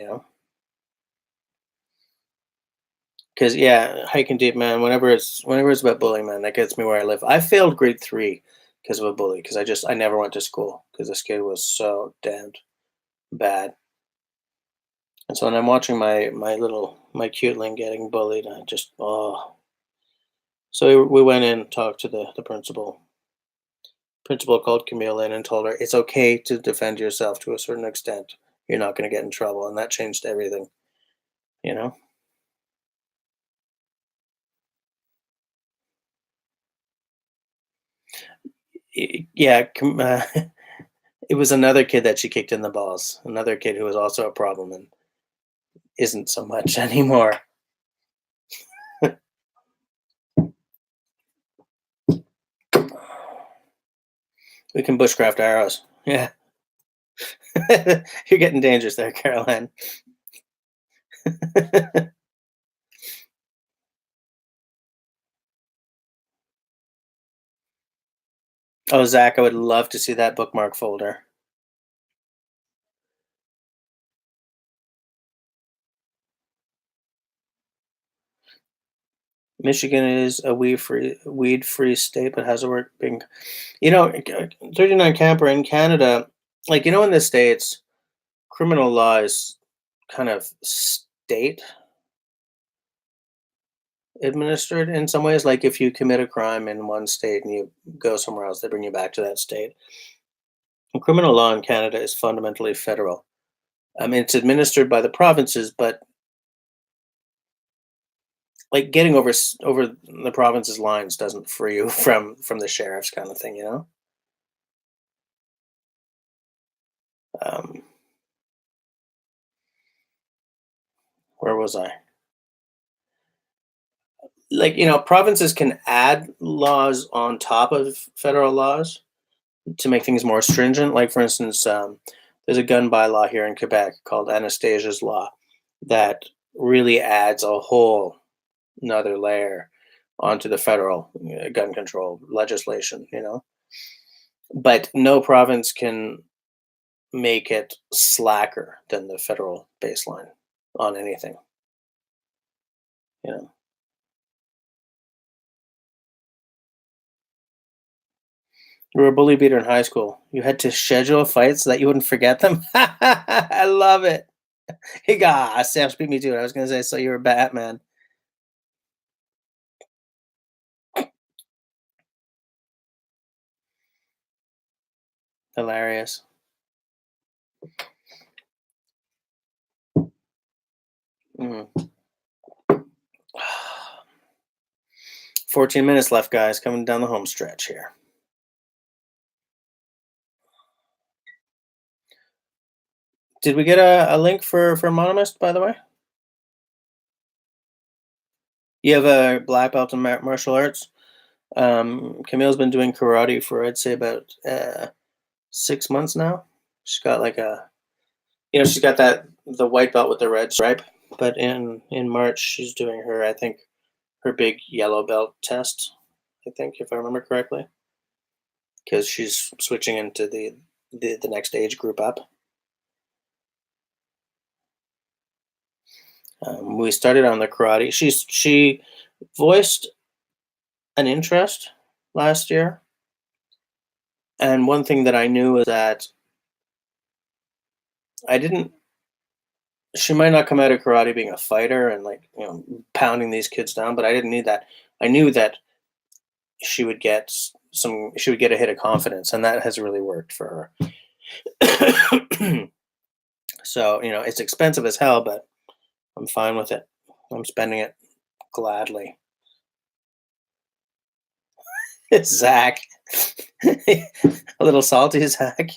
[SPEAKER 1] Because yeah, hiking deep, man. Whenever it's about bullying, man, that gets me where I live. I failed grade 3 because of a bully. Because I never went to school because this kid was so damned bad. And so when I'm watching my cuteling getting bullied, I just So we went in and talked to the principal. Principal called Camille in and told her it's okay to defend yourself to a certain extent. You're not going to get in trouble, and that changed everything. You know. Yeah. It was another kid that she kicked in the balls. Another kid who was also a problem and isn't so much anymore. We can bushcraft arrows. Yeah. You're getting dangerous there, Caroline. Oh, Zach, I would love to see that bookmark folder. Michigan is a weed free state, but has a work being, 39 camper in Canada. Like in the states, criminal law is kind of state administered in some ways. Like if you commit a crime in one state and you go somewhere else, they bring you back to that state. And criminal law in Canada is fundamentally federal. I mean, it's administered by the provinces, but like getting over the province's lines doesn't free you from the sheriff's kind of thing. Um, where was I? Like provinces can add laws on top of federal laws to make things more stringent. Like for instance, there's a gun bylaw here in Quebec called Anastasia's law that really adds a whole another layer onto the federal gun control legislation. But no province can make it slacker than the federal baseline on anything. You know, you were a bully beater in high school. You had to schedule fights so that you wouldn't forget them. I love it. Hey, God, Sam's beat me too. I was gonna say, so you were Batman. Hilarious. Mm. 14 minutes left, guys. Coming down the home stretch here. Did we get a link for Monomist, by the way? You have a black belt in martial arts. Camille's been doing karate for I'd say about 6 months now. She's got like she's got the white belt with the red stripe. But in March, she's doing I think her big yellow belt test. I think if I remember correctly, because she's switching into the next age group up. We started on the karate. She voiced an interest last year, and one thing that I knew is that I didn't. She might not come out of karate being a fighter and like pounding these kids down, but I didn't need that. I knew that she would get She would get a hit of confidence, and that has really worked for her. So it's expensive as hell, but I'm fine with it. I'm spending it gladly. Zach. A little salty, Zach.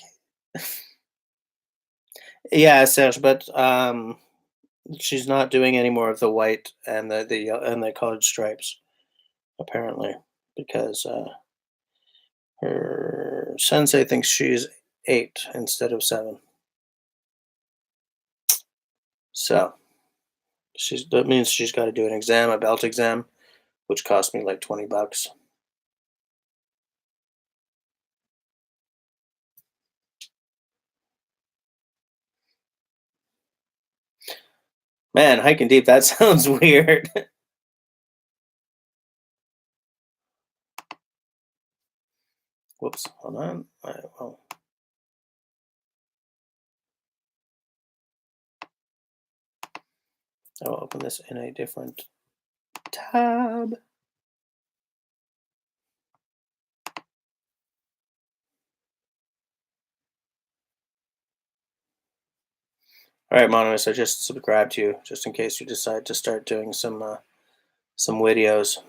[SPEAKER 1] Yeah, Serge, but she's not doing any more of the white and the colored stripes, apparently. because her sensei thinks she's 8 instead of 7. So that means she's got to do an exam, a belt exam, which cost me like $20. Man, hiking deep, that sounds weird. Whoops, hold on. I'll open this in a different tab. All right, Monolith, I just subscribed to you, just in case you decide to start doing some videos.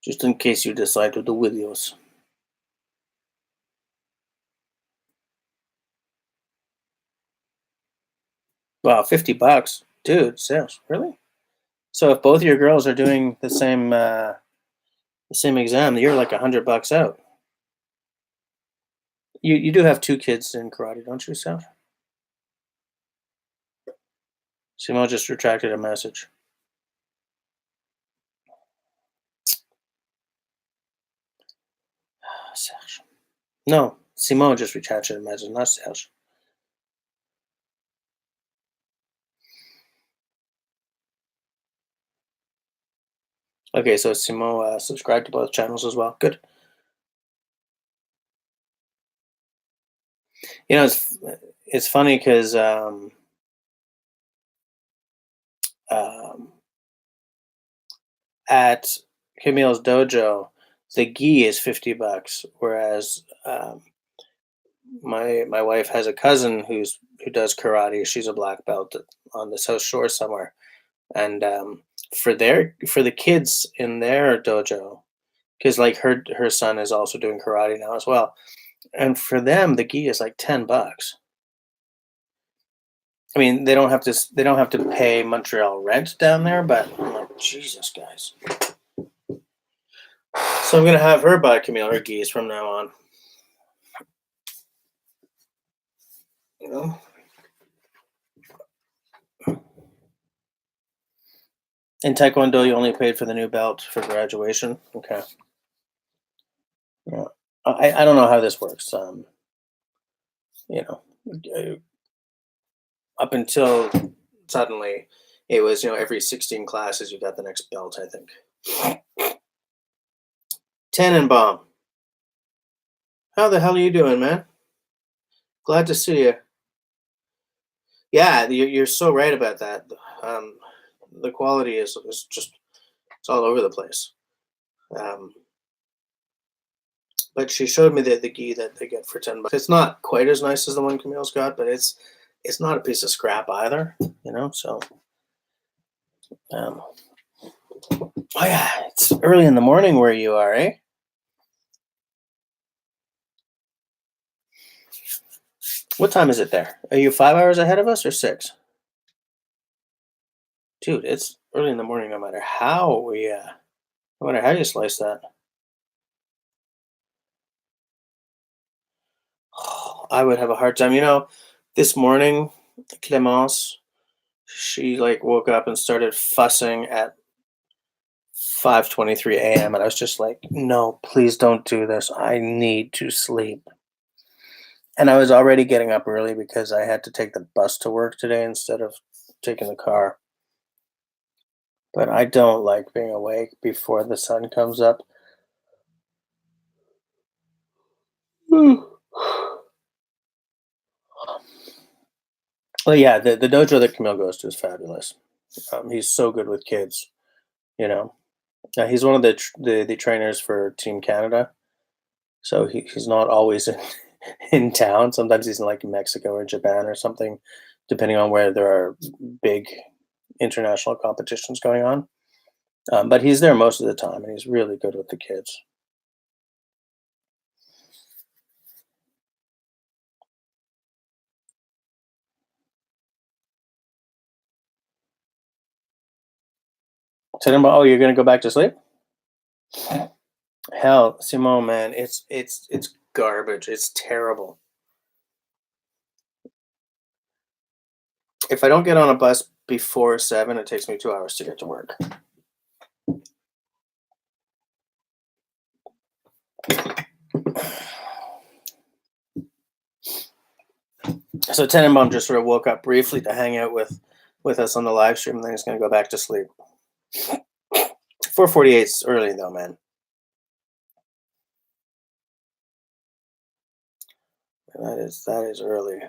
[SPEAKER 1] Just in case you decide to do videos. Wow, $50, dude. Sales, really? So if both your girls are doing the same exam, you're like $100 out. You do have 2 kids in karate, don't you, Sal? Simone just retracted a message. Serge. No, Simone just retracted a message, not Serge. Okay, so Simone subscribed to both channels as well. Good. You know, it's funny because at Camille's dojo, the gi is $50, whereas my wife has a cousin who does karate. She's a black belt on the South Shore somewhere, and for the kids in their dojo, because like her son is also doing karate now as well, and for them the gi is like $10. I mean, they don't have to pay Montreal rent down there, but I'm like, Jesus, guys. So I'm gonna have her buy Camille her gis from now on. You know. In Taekwondo, you only paid for the new belt for graduation. Okay. Yeah. I don't know how this works. You know, uh, up until suddenly, it was every 16 classes you got the next belt. I think. Tannenbaum, how the hell are you doing, man? Glad to see you. Yeah, you're so right about that. Um, the quality is just it's all over the place. Um, but she showed me the gi that they get for $10. It's not quite as nice as the one Camille's got, but it's not a piece of scrap either. So oh yeah, it's early in the morning where you are, eh? What time is it there? Are you 5 hours ahead of us or 6? Dude, it's early in the morning no matter how no matter how you slice that. I would have a hard time. This morning, Clemence, she like woke up and started fussing at 5:23 a.m. and I was just like, "No, please don't do this. I need to sleep." And I was already getting up early because I had to take the bus to work today instead of taking the car. But I don't like being awake before the sun comes up. Well, yeah, the dojo that Camille goes to is fabulous. He's so good with kids. You know, he's one of the trainers for Team Canada, so he's not always in town. Sometimes he's in like Mexico or Japan or something, depending on where there are big international competitions going on. But he's there most of the time, and he's really good with the kids. Tell him, oh, you're gonna go back to sleep? Hell, Simone, man, it's garbage. It's terrible. If I don't get on a bus before 7, it takes me 2 hours to get to work. So Tenenbaum just sort of woke up briefly to hang out with us on the live stream, and then he's gonna go back to sleep. 4:48 is early though, man. That is early.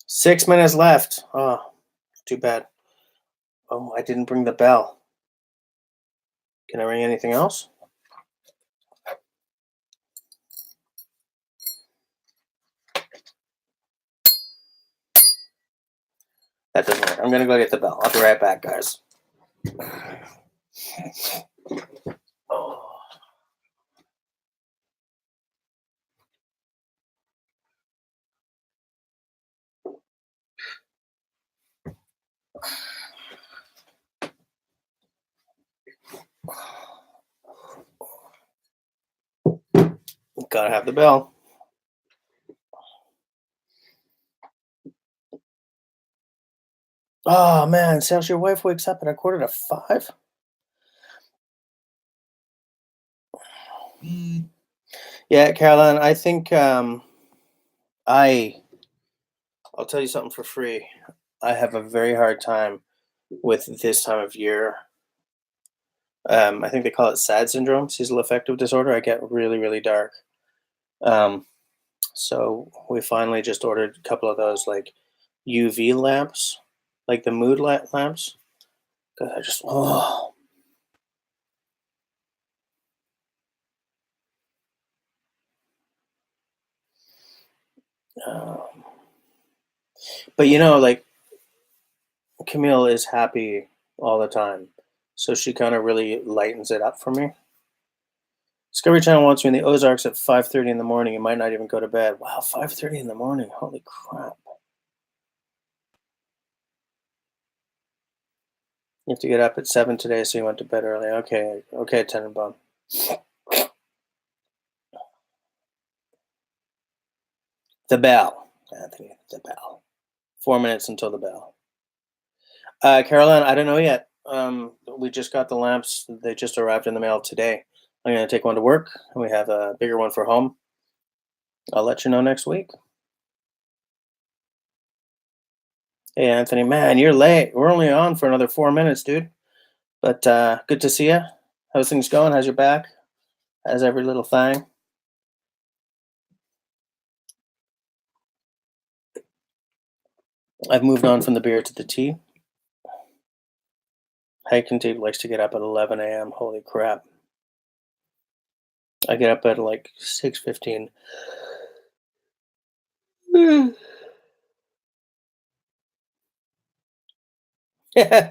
[SPEAKER 1] 6 minutes left. Oh, too bad. Oh, I didn't bring the bell. Can I ring anything else? That doesn't work. I'm gonna go get the bell. I'll be right back, guys. Oh. Gotta have the bell. Oh man, sounds your wife wakes up at 4:45. Yeah, Caroline, I think I I'll tell you something for free. I have a very hard time with this time of year. I think they call it SAD syndrome, seasonal affective disorder. I get really, really dark. Um, so we finally just ordered a couple of those like UV lamps, like the mood lamps. 'Cause I just um, but like Camille is happy all the time, so she kind of really lightens it up for me. Discovery Channel wants me in the Ozarks at 5:30 in the morning. You might not even go to bed. Wow, 5:30 in the morning. Holy crap! You have to get up at 7 today, so you went to bed early. Okay, okay, Tenenbaum. The bell, Anthony. The bell. 4 minutes until the bell. Caroline, I don't know yet. We just got the lamps. They just arrived in the mail today. I'm gonna take one to work, and we have a bigger one for home. I'll let you know next week. Hey, Anthony, man, you're late. We're only on for another 4 minutes, dude. But good to see you. How's things going? How's your back? How's every little thing? I've moved on from the beer to the tea. Hiking Tape likes to get up at 11 a.m. Holy crap! I get up at like 6:15.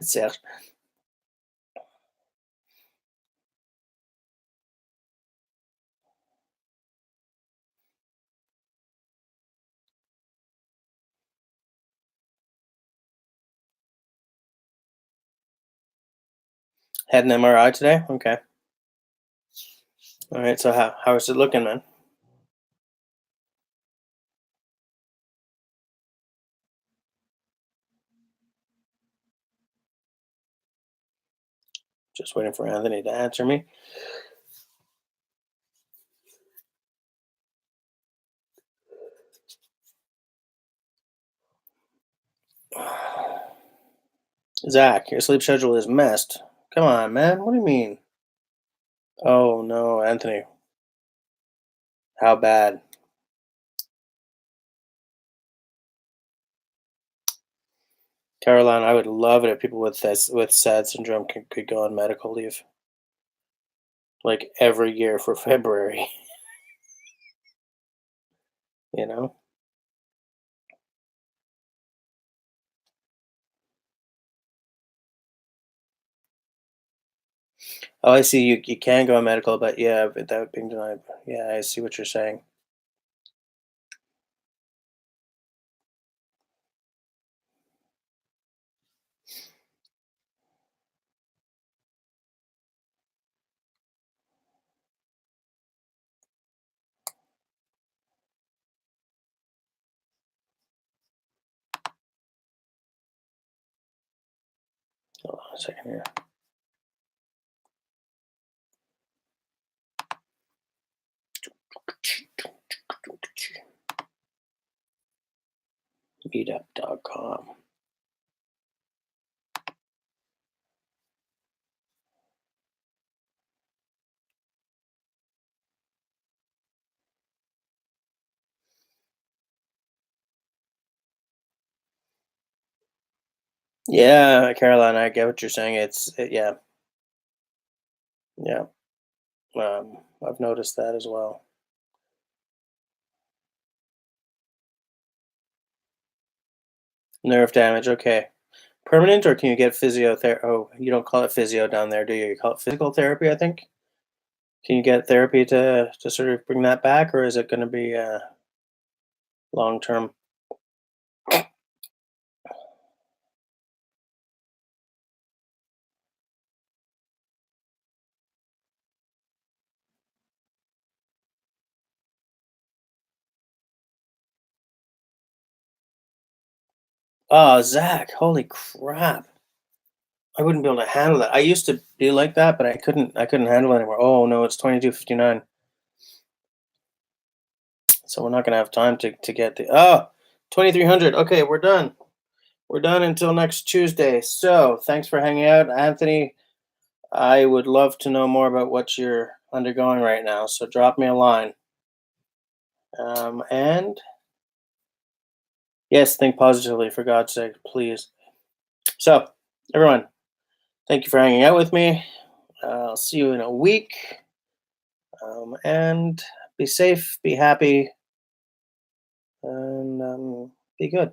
[SPEAKER 1] Serge. Had an MRI today. Okay. All right. So how is it looking, man? Just waiting for Anthony to answer me. Zach, your sleep schedule is messed. Come on, man. What do you mean? Oh no, Anthony. How bad? Caroline, I would love it if people with SAD syndrome could go on medical leave, like every year for February. You know? Oh, I see. You can go on medical, but yeah, without being denied. Yeah, I see what you're saying. a second here. Meetup.com. Yeah, Caroline, I get what you're saying. Yeah, yeah. I've noticed that as well. Nerve damage. Okay. Permanent, or can you get physiotherapy? Oh, you don't call it physio down there, do you? You call it physical therapy, I think. Can you get therapy to sort of bring that back, or is it going to be long term? Oh, Zach, holy crap! I wouldn't be able to handle that. I used to be like that, but I couldn't. I couldn't handle it anymore. Oh no, it's 22:59. So we're not going to have time to get the 2300. Okay, we're done. We're done until next Tuesday. So thanks for hanging out, Anthony. I would love to know more about what you're undergoing right now. So drop me a line. And yes, think positively, for God's sake, please. So, everyone, thank you for hanging out with me. I'll see you in a week. And be safe, be happy, and be good.